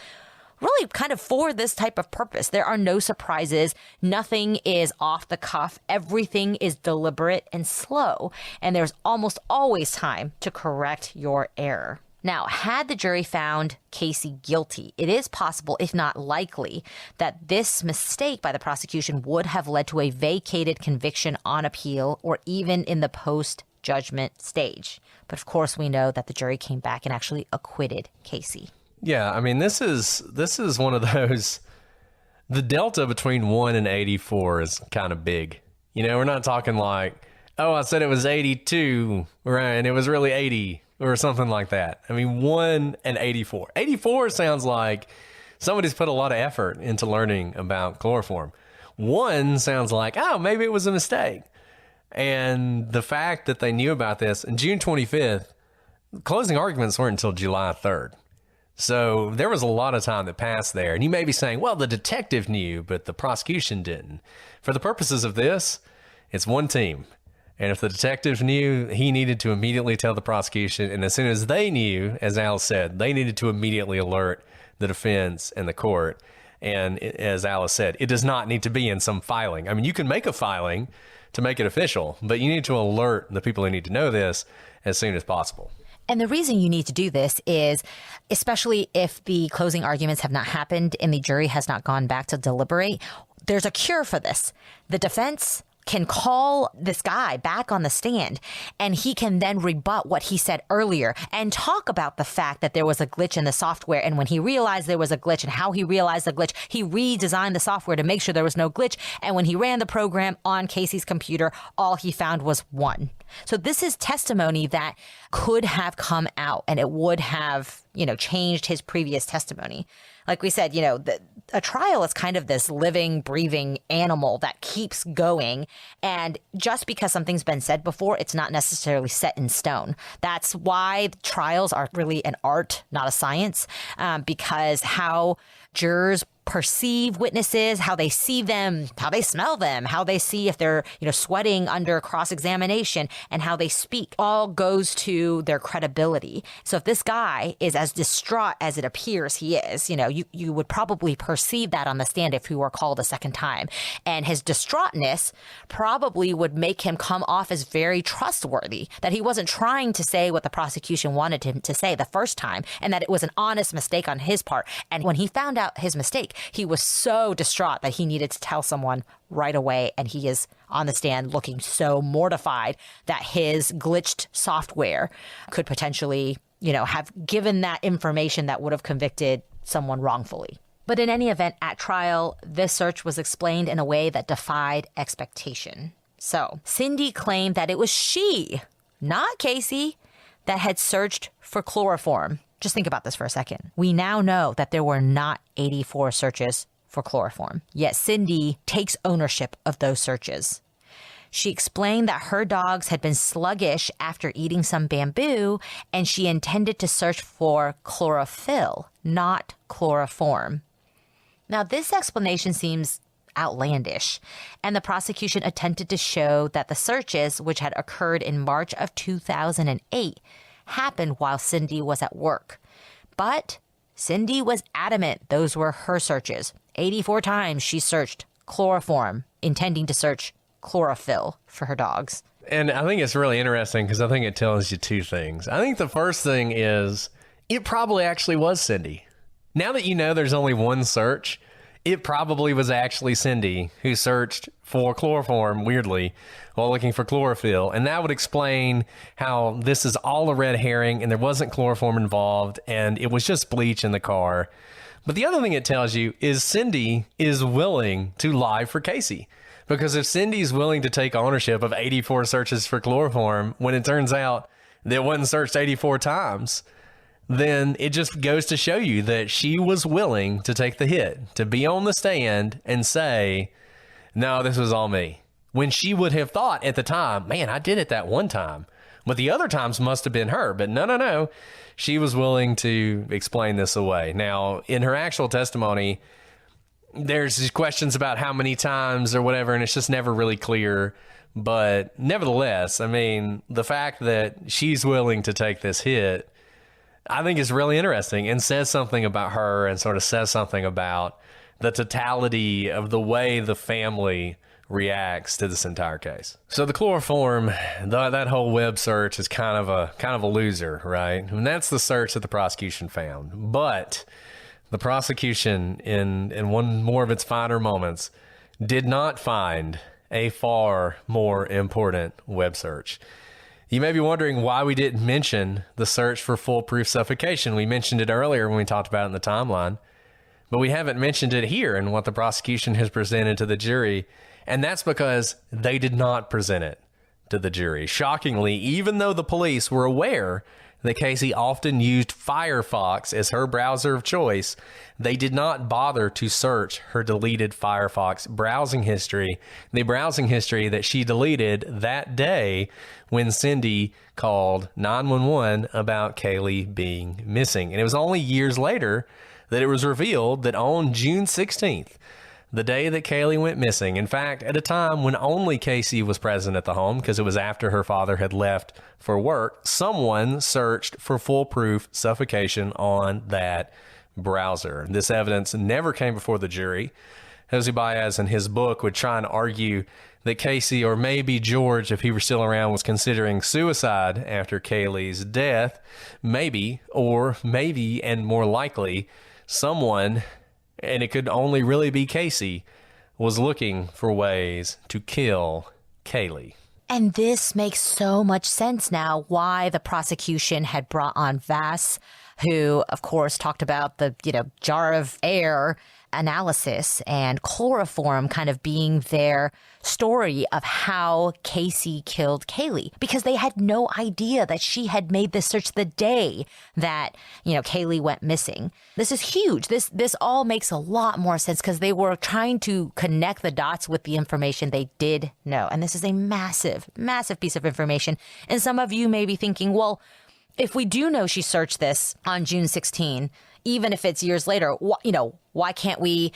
Really kind of for this type of purpose. There are no surprises. Nothing is off the cuff. Everything is deliberate and slow. And there's almost always time to correct your error. Now, had the jury found Casey guilty, it is possible, if not likely, that this mistake by the prosecution would have led to a vacated conviction on appeal or even in the post-judgment stage. But of course, we know that the jury came back and actually acquitted Casey. Yeah, I mean, this is one of those, the delta between 1 and 84 is kind of big. We're not talking like, oh, I said it was 82, right, and it was really 80 or something like that. I mean, 1 and 84. 84 sounds like somebody's put a lot of effort into learning about chloroform. 1 sounds like, oh, maybe it was a mistake. And the fact that they knew about this on June 25th, closing arguments weren't until July 3rd. So there was a lot of time that passed there. And you may be saying, well, the detective knew, but the prosecution didn't. For the purposes of this, it's one team. And if the detective knew, he needed to immediately tell the prosecution. And as soon as they knew, as Alice said, they needed to immediately alert the defense and the court. And as Alice said, it does not need to be in some filing. I mean, you can make a filing to make it official, but you need to alert the people who need to know this as soon as possible. And the reason you need to do this is, especially if the closing arguments have not happened and the jury has not gone back to deliberate, there's a cure for this. The defense can call this guy back on the stand and he can then rebut what he said earlier and talk about the fact that there was a glitch in the software. And when he realized there was a glitch and how he realized the glitch, he redesigned the software to make sure there was no glitch. And when he ran the program on Casey's computer, all he found was 1. So this is testimony that could have come out and it would have changed his previous testimony. Like we said, a trial is kind of this living, breathing animal that keeps going. And just because something's been said before, it's not necessarily set in stone. That's why trials are really an art, not a science, because how jurors perceive witnesses, how they see them, how they smell them, how they see if they're, sweating under cross-examination, and how they speak all goes to their credibility. So if this guy is as distraught as it appears he is, you would probably perceive that on the stand if he were called a second time. And his distraughtness probably would make him come off as very trustworthy, that he wasn't trying to say what the prosecution wanted him to say the first time, and that it was an honest mistake on his part. And when he found out his mistake, he was so distraught that he needed to tell someone right away. And he is on the stand looking so mortified that his glitched software could potentially, have given that information that would have convicted someone wrongfully. But in any event, at trial, this search was explained in a way that defied expectation. So Cindy claimed that it was she, not Casey, that had searched for chloroform. Just think about this for a second. We now know that there were not 84 searches for chloroform, yet Cindy takes ownership of those searches. She explained that her dogs had been sluggish after eating some bamboo, and she intended to search for chlorophyll, not chloroform. Now, this explanation seems outlandish, and the prosecution attempted to show that the searches, which had occurred in March of 2008, happened while Cindy was at work. But Cindy was adamant those were her searches. 84 times she searched chloroform, intending to search chlorophyll for her dogs. And I think it's really interesting because I think it tells you two things. I think the first thing is it probably actually was Cindy. Now that you know there's only one search, it probably was actually Cindy who searched for chloroform, weirdly, while looking for chlorophyll. And that would explain how this is all a red herring and there wasn't chloroform involved and it was just bleach in the car. But the other thing it tells you is Cindy is willing to lie for Casey. Because if Cindy's willing to take ownership of 84 searches for chloroform when it turns out that it wasn't searched 84 times, then it just goes to show you that she was willing to take the hit, to be on the stand and say, no, this was all me. When she would have thought at the time, man, I did it that one time. But the other times must have been her. But no. She was willing to explain this away. Now, in her actual testimony, there's these questions about how many times or whatever, and it's just never really clear. But nevertheless, I mean, the fact that she's willing to take this hit, I think is really interesting and says something about her and sort of says something about the totality of the way the family reacts to this entire case. So the chloroform, that whole web search is kind of a loser, right? And that's the search that the prosecution found. But the prosecution, in one more of its finer moments, did not find a far more important web search. You may be wondering why we didn't mention the search for foolproof suffocation. We mentioned it earlier when we talked about it in the timeline, but we haven't mentioned it here in what the prosecution has presented to the jury, and that's because they did not present it to the jury. Shockingly, even though the police were aware that Casey often used Firefox as her browser of choice, they did not bother to search her deleted Firefox browsing history, the browsing history that she deleted that day when Cindy called 911 about Kaylee being missing. And it was only years later that it was revealed that on June 16th, the day that Kaylee went missing, in fact, at a time when only Casey was present at the home because it was after her father had left for work, someone searched for foolproof suffocation on that browser. This evidence never came before the jury. Jose Baez in his book would try and argue that Casey, or maybe George, if he were still around, was considering suicide after Kaylee's death. Maybe, or maybe, and more likely, someone, and it could only really be Casey, was looking for ways to kill Kaylee. And this makes so much sense now why the prosecution had brought on Vass, who, of course, talked about the, jar of air analysis and chloroform kind of being their story of how Casey killed Kaylee, because they had no idea that she had made this search the day that, Kaylee went missing. This is huge. This all makes a lot more sense because they were trying to connect the dots with the information they did know. And this is a massive, massive piece of information. And some of you may be thinking, well, if we do know she searched this on June 16, even if it's years later, why can't we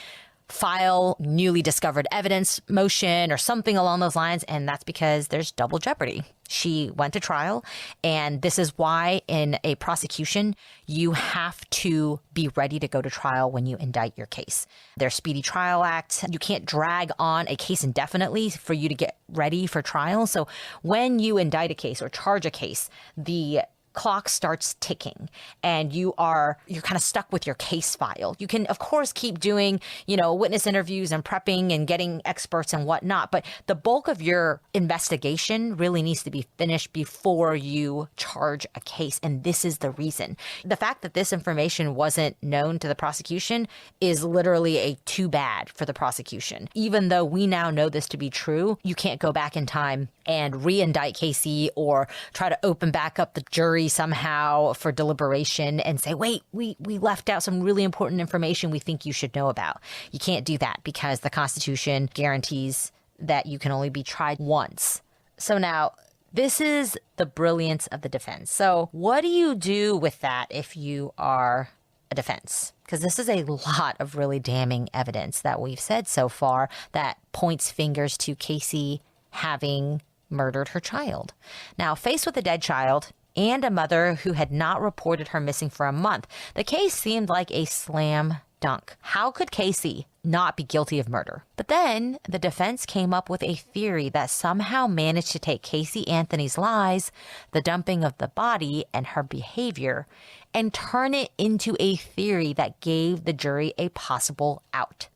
file newly discovered evidence motion or something along those lines? And that's because there's double jeopardy. She went to trial, and this is why in a prosecution, you have to be ready to go to trial when you indict your case. There's Speedy Trial Act. You can't drag on a case indefinitely for you to get ready for trial. So when you indict a case or charge a case, the clock starts ticking and you're kind of stuck with your case file. You can, of course, keep doing, witness interviews and prepping and getting experts and whatnot, but the bulk of your investigation really needs to be finished before you charge a case. And this is the reason. The fact that this information wasn't known to the prosecution is literally a too bad for the prosecution. Even though we now know this to be true, you can't go back in time and re-indict Casey or try to open back up the jury somehow for deliberation and say, wait, we left out some really important information we think you should know about. You can't do that because the Constitution guarantees that you can only be tried once. So now, this is the brilliance of the defense. So what do you do with that if you are a defense? Because this is a lot of really damning evidence that we've said so far that points fingers to Casey having murdered her child. Now, faced with a dead child and a mother who had not reported her missing for a month, the case seemed like a slam dunk. How could Casey not be guilty of murder? But then the defense came up with a theory that somehow managed to take Casey Anthony's lies, the dumping of the body, and her behavior, and turn it into a theory that gave the jury a possible out.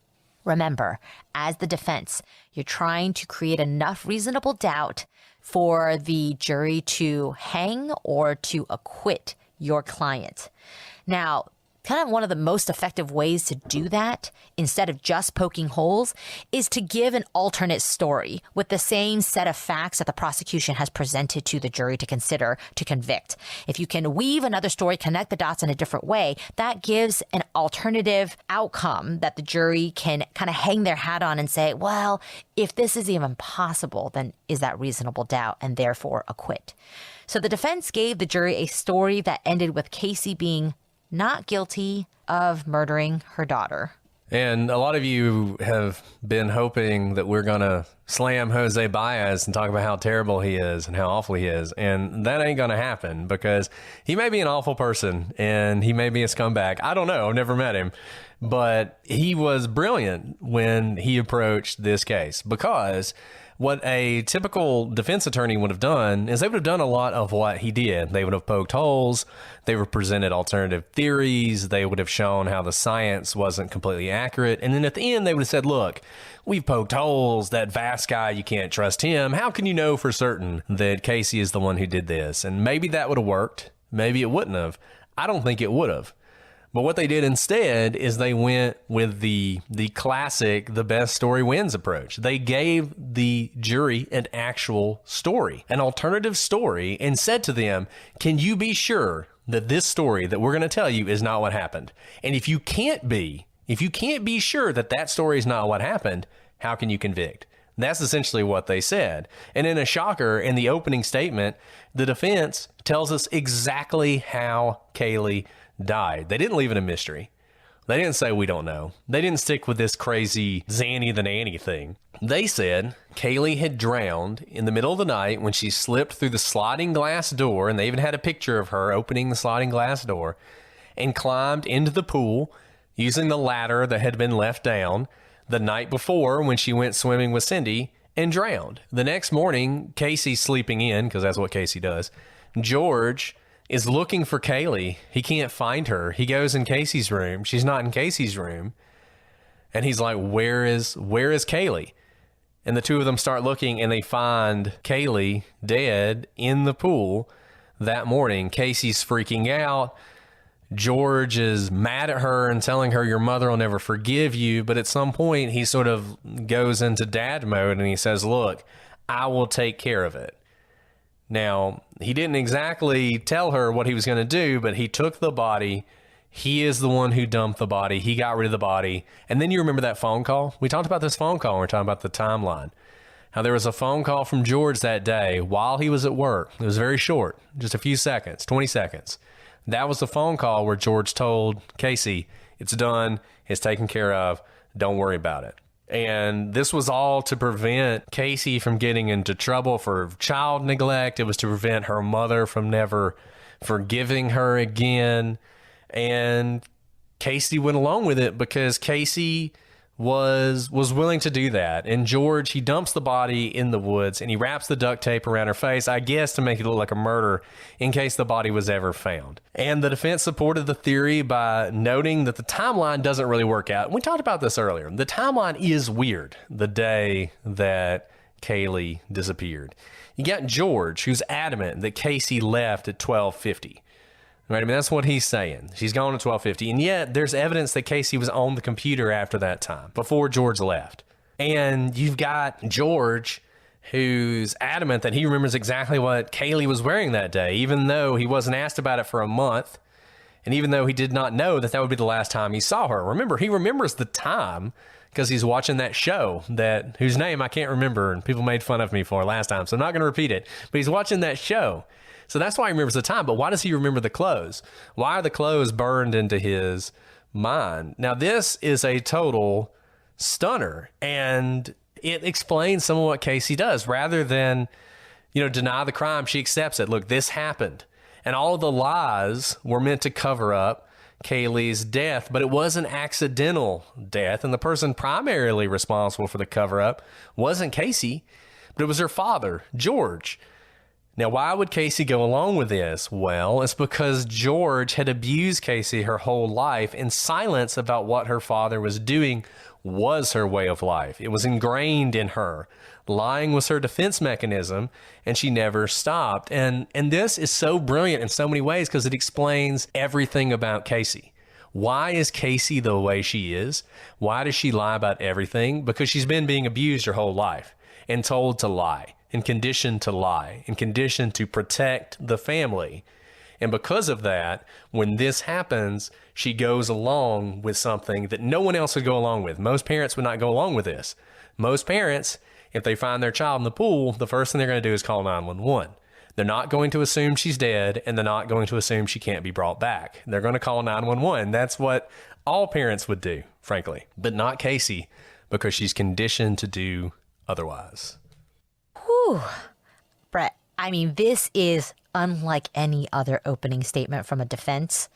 Remember, as the defense, you're trying to create enough reasonable doubt for the jury to hang or to acquit your client. Now, kind of one of the most effective ways to do that, instead of just poking holes, is to give an alternate story with the same set of facts that the prosecution has presented to the jury to consider to convict. If you can weave another story, connect the dots in a different way, that gives an alternative outcome that the jury can kind of hang their hat on and say, well, if this is even possible, then is that reasonable doubt and therefore acquit? So the defense gave the jury a story that ended with Casey being not guilty of murdering her daughter. And a lot of you have been hoping that we're going to slam Jose Baez and talk about how terrible he is and how awful he is. And that ain't going to happen because he may be an awful person and he may be a scumbag. I don't know. I've never met him. But he was brilliant when he approached this case, because what a typical defense attorney would have done is they would have done a lot of what he did. They would have poked holes. They would have presented alternative theories. They would have shown how the science wasn't completely accurate. And then at the end, they would have said, look, we've poked holes. That Vast guy, you can't trust him. How can you know for certain that Casey is the one who did this? And maybe that would have worked. Maybe it wouldn't have. I don't think it would have. But what they did instead is they went with the classic, the best story wins approach. They gave the jury an actual story, an alternative story, and said to them, can you be sure that this story that we're going to tell you is not what happened? And if you can't be sure that that story is not what happened, how can you convict? That's essentially what they said. And in a shocker, in the opening statement, the defense tells us exactly how Kaylee died. They didn't leave it a mystery. They didn't say we don't know. They didn't stick with this crazy Zanny the Nanny thing. They said Kaylee had drowned in the middle of the night when she slipped through the sliding glass door, and they even had a picture of her opening the sliding glass door, and climbed into the pool using the ladder that had been left down the night before when she went swimming with Cindy and drowned. The next morning, Casey's sleeping in, because that's what Casey does. George is looking for Kaylee. He can't find her. He goes in Casey's room. She's not in Casey's room. And he's like, where is Kaylee? And the two of them start looking, and they find Kaylee dead in the pool that morning. Casey's freaking out. George is mad at her and telling her, your mother will never forgive you. But at some point, he sort of goes into dad mode and he says, look, I will take care of it. Now, he didn't exactly tell her what he was going to do, but he took the body. He is the one who dumped the body. He got rid of the body. And then you remember that phone call? We talked about this phone call when we were talking about the timeline. How there was a phone call from George that day while he was at work. It was very short, just a few seconds, 20 seconds. That was the phone call where George told Casey, it's done, it's taken care of, don't worry about it. And this was all to prevent Casey from getting into trouble for child neglect. It was to prevent her mother from never forgiving her again. And Casey went along with it because Casey was willing to do that. And George, he dumps the body in the woods and he wraps the duct tape around her face, I guess to make it look like a murder in case the body was ever found. And the defense supported the theory by noting that the timeline doesn't really work out. We talked about this earlier. The timeline is weird the day that Kaylee disappeared. You got George, who's adamant that Casey left at 12:50. Right, I mean, that's what he's saying. She's gone at 12:50. And yet there's evidence that Casey was on the computer after that time, before George left. And you've got George, who's adamant that he remembers exactly what Kaylee was wearing that day, even though he wasn't asked about it for a month. And even though he did not know that that would be the last time he saw her. Remember, he remembers the time because he's watching that show whose name I can't remember and people made fun of me for last time. So I'm not going to repeat it. But he's watching that show. So that's why he remembers the time. But why does he remember the clothes? Why are the clothes burned into his mind? Now, this is a total stunner. And it explains some of what Casey does. Rather than, deny the crime, she accepts it. Look, this happened. And all of the lies were meant to cover up Kaylee's death. But it was an accidental death. And the person primarily responsible for the cover-up wasn't Casey, but it was her father, George. Now, why would Casey go along with this? Well, it's because George had abused Casey her whole life, and silence about what her father was doing was her way of life. It was ingrained in her. Lying was her defense mechanism, and she never stopped. And this is so brilliant in so many ways because it explains everything about Casey. Why is Casey the way she is? Why does she lie about everything? Because she's been being abused her whole life and told to lie. And conditioned to lie, and conditioned to protect the family. And because of that, when this happens, she goes along with something that no one else would go along with. Most parents would not go along with this. Most parents, if they find their child in the pool, the first thing they're going to do is call 911. They're not going to assume she's dead, and they're not going to assume she can't be brought back. They're going to call 911. That's what all parents would do, frankly, but not Casey, because she's conditioned to do otherwise. Whew. Brett, I mean, this is unlike any other opening statement from a defense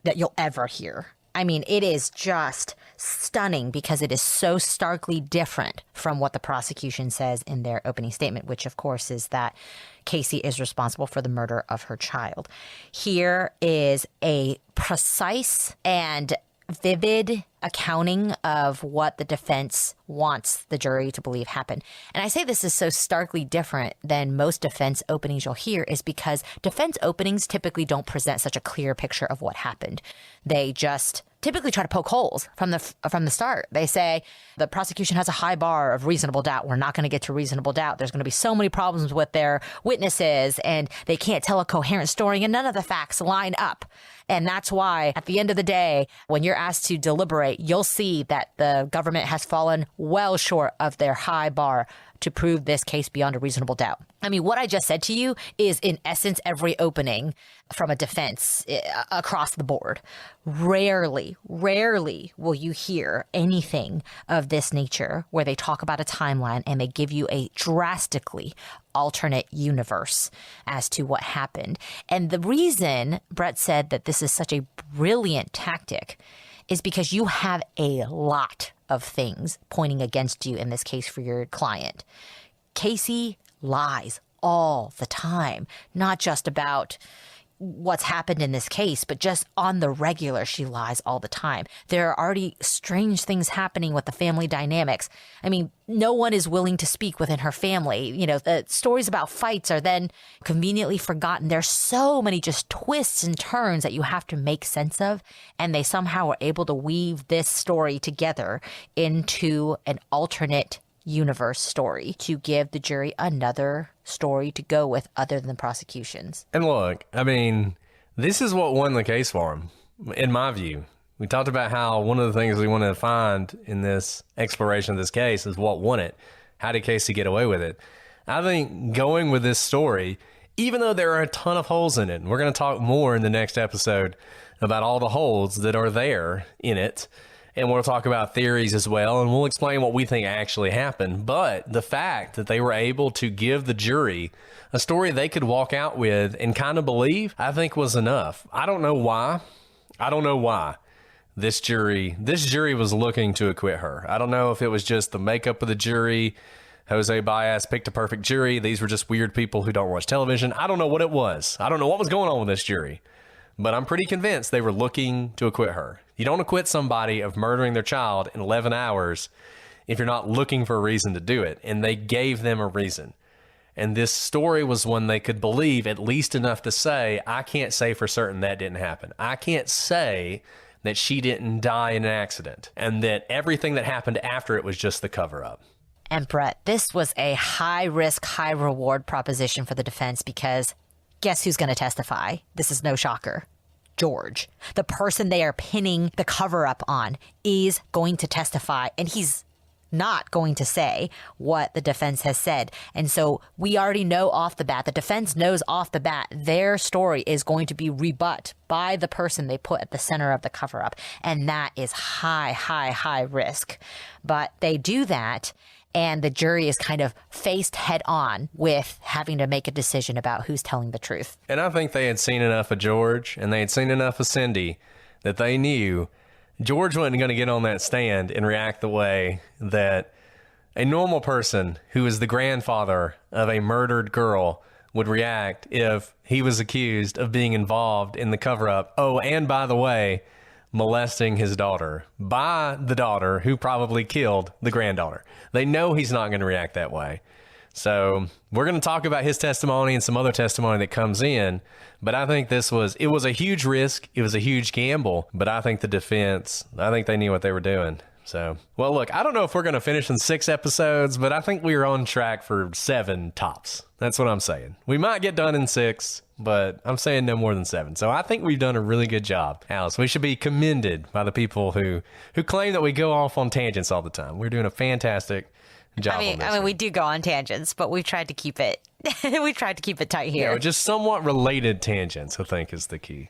that you'll ever hear. I mean, it is just stunning because it is so starkly different from what the prosecution says in their opening statement, which, of course, is that Casey is responsible for the murder of her child. Here is a precise and vivid accounting of what the defense wants the jury to believe happened. And I say this is so starkly different than most defense openings you'll hear is because defense openings typically don't present such a clear picture of what happened. They just typically try to poke holes from the start. They say the prosecution has a high bar of reasonable doubt. We're not going to get to reasonable doubt. There's going to be so many problems with their witnesses and they can't tell a coherent story and none of the facts line up. And that's why at the end of the day, when you're asked to deliberate, you'll see that the government has fallen well short of their high bar to prove this case beyond a reasonable doubt. I mean, what I just said to you is in essence every opening from a defense across the board. Rarely will you hear anything of this nature where they talk about a timeline and they give you a drastically alternate universe as to what happened. And the reason Brett said that this is such a brilliant tactic is because you have a lot of things pointing against you in this case for your client. Casey lies all the time, not just about what's happened in this case, but just on the regular, she lies all the time. There are already strange things happening with the family dynamics. I mean, no one is willing to speak within her family. You know, the stories about fights are then conveniently forgotten. There's so many just twists and turns that you have to make sense of. And they somehow are able to weave this story together into an alternate universe story to give the jury another story to go with other than the prosecution's. And look, I mean, this is what won the case for him, in my view. We talked about how one of the things we wanted to find in this exploration of this case is what won it. How did Casey get away with it? I think going with this story, even though there are a ton of holes in it, and we're going to talk more in the next episode about all the holes that are there in it, and we'll talk about theories as well, and we'll explain what we think actually happened. But the fact that they were able to give the jury a story they could walk out with and kind of believe, I think was enough. I don't know why. This jury was looking to acquit her. I don't know if it was just the makeup of the jury. Jose Baez picked a perfect jury. These were just weird people who don't watch television. I don't know what it was. I don't know what was going on with this jury. But I'm pretty convinced they were looking to acquit her. You don't acquit somebody of murdering their child in 11 hours if you're not looking for a reason to do it. And they gave them a reason. And this story was one they could believe at least enough to say, I can't say for certain that didn't happen. I can't say that she didn't die in an accident and that everything that happened after it was just the cover-up. And Brett, this was a high-risk, high-reward proposition for the defense because guess who's going to testify? This is no shocker. George, the person they are pinning the cover-up on, is going to testify, and he's not going to say what the defense has said. And so we already know off the bat, the defense knows off the bat, their story is going to be rebut by the person they put at the center of the cover-up. And that is high risk. But they do that, and the jury is kind of faced head on with having to make a decision about who's telling the truth. And I think they had seen enough of George and they had seen enough of Cindy that they knew George wasn't going to get on that stand and react the way that a normal person who is the grandfather of a murdered girl would react if he was accused of being involved in the cover-up. Oh, and by the way, molesting his daughter by the daughter who probably killed the granddaughter. They know he's not going to react that way. So we're going to talk about his testimony and some other testimony that comes in. But I think it was a huge risk. It was a huge gamble. But I think the defense, I think they knew what they were doing. So, well, look, I don't know if we're going to finish in 6 episodes, but I think we are on track for 7 tops. That's what I'm saying. We might get done in 6, but I'm saying no more than 7. So I think we've done a really good job, Alice. We should be commended by the people who claim that we go off on tangents all the time. We're doing a fantastic job on this. I mean, we do go on tangents, but we've tried to keep it. We tried to keep it tight here. You know, just somewhat related tangents, I think, is the key.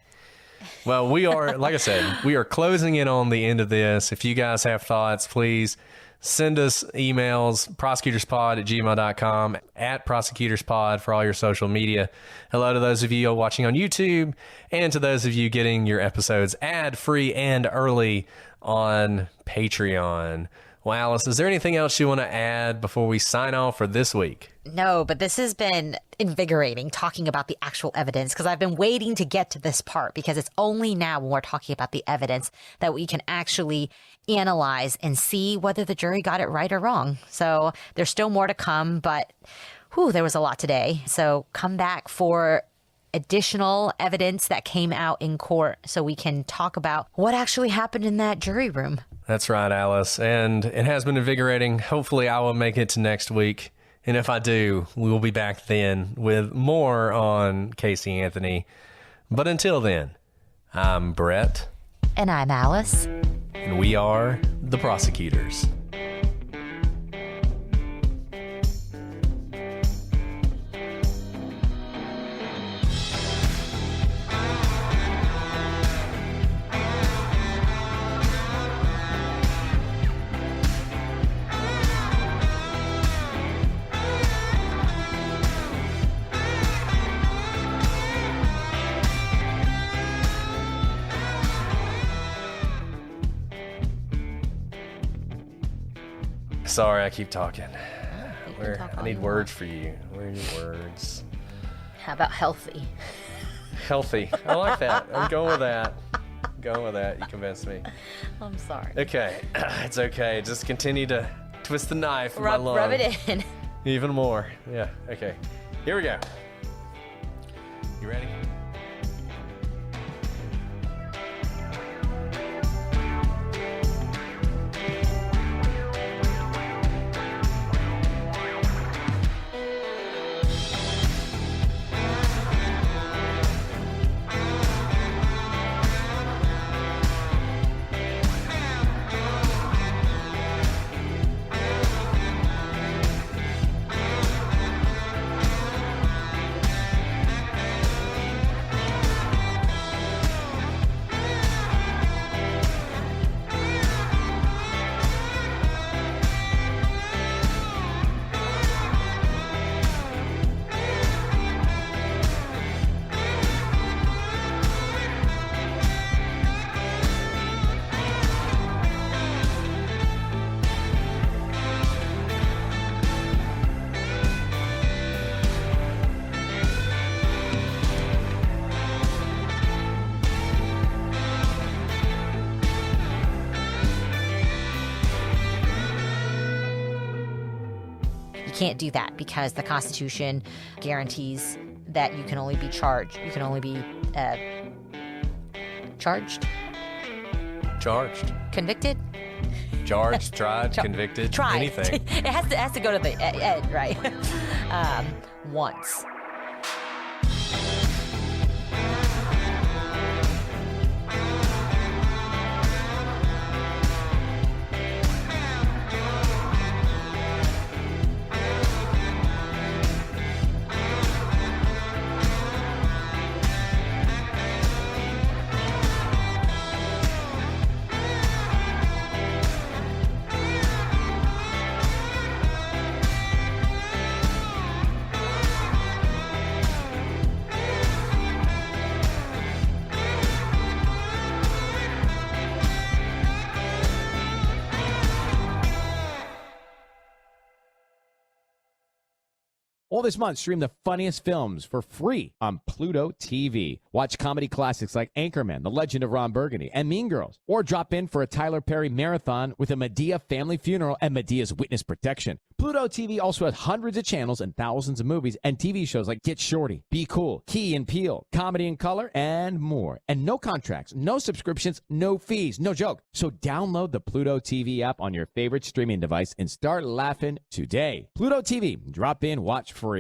Well, we are, like I said, we are closing in on the end of this. If you guys have thoughts, please send us emails, prosecutorspod@gmail.com, @prosecutorspod for all your social media. Hello to those of you watching on YouTube and to those of you getting your episodes ad-free and early on Patreon. Well, Alice, is there anything else you want to add before we sign off for this week? No, but this has been invigorating talking about the actual evidence because I've been waiting to get to this part because it's only now when we're talking about the evidence that we can actually analyze and see whether the jury got it right or wrong. So there's still more to come, but there was a lot today. So come back for additional evidence that came out in court so we can talk about what actually happened in that jury room. That's right, Alice. And it has been invigorating. Hopefully I will make it to next week. And if I do, we will be back then with more on Casey Anthony. But until then, I'm Brett. And I'm Alice. And we are the Prosecutors. Sorry, I keep talking. I need words for you. Where are your words? How about healthy? healthy. I like that. I'm going with that. You convinced me. I'm sorry. Okay. It's okay. Just continue to twist the knife in my lung. Rub it in. Even more. Yeah. Okay. Here we go. You ready? Can't do that because the Constitution guarantees that you can only be charged. You can only be charged, convicted, Charged, tried, convicted, tried. anything. It has to go to the end, right? Once. All this month, stream the funniest films for free on Pluto TV. Watch comedy classics like Anchorman, The Legend of Ron Burgundy, and Mean Girls. Or drop in for a Tyler Perry marathon with a Madea family funeral and Medea's witness protection. Pluto TV also has hundreds of channels and thousands of movies and TV shows like Get Shorty, Be Cool, Key and Peele, Comedy in Color, and more. And no contracts, no subscriptions, no fees, no joke. So download the Pluto TV app on your favorite streaming device and start laughing today. Pluto TV, drop in, watch free.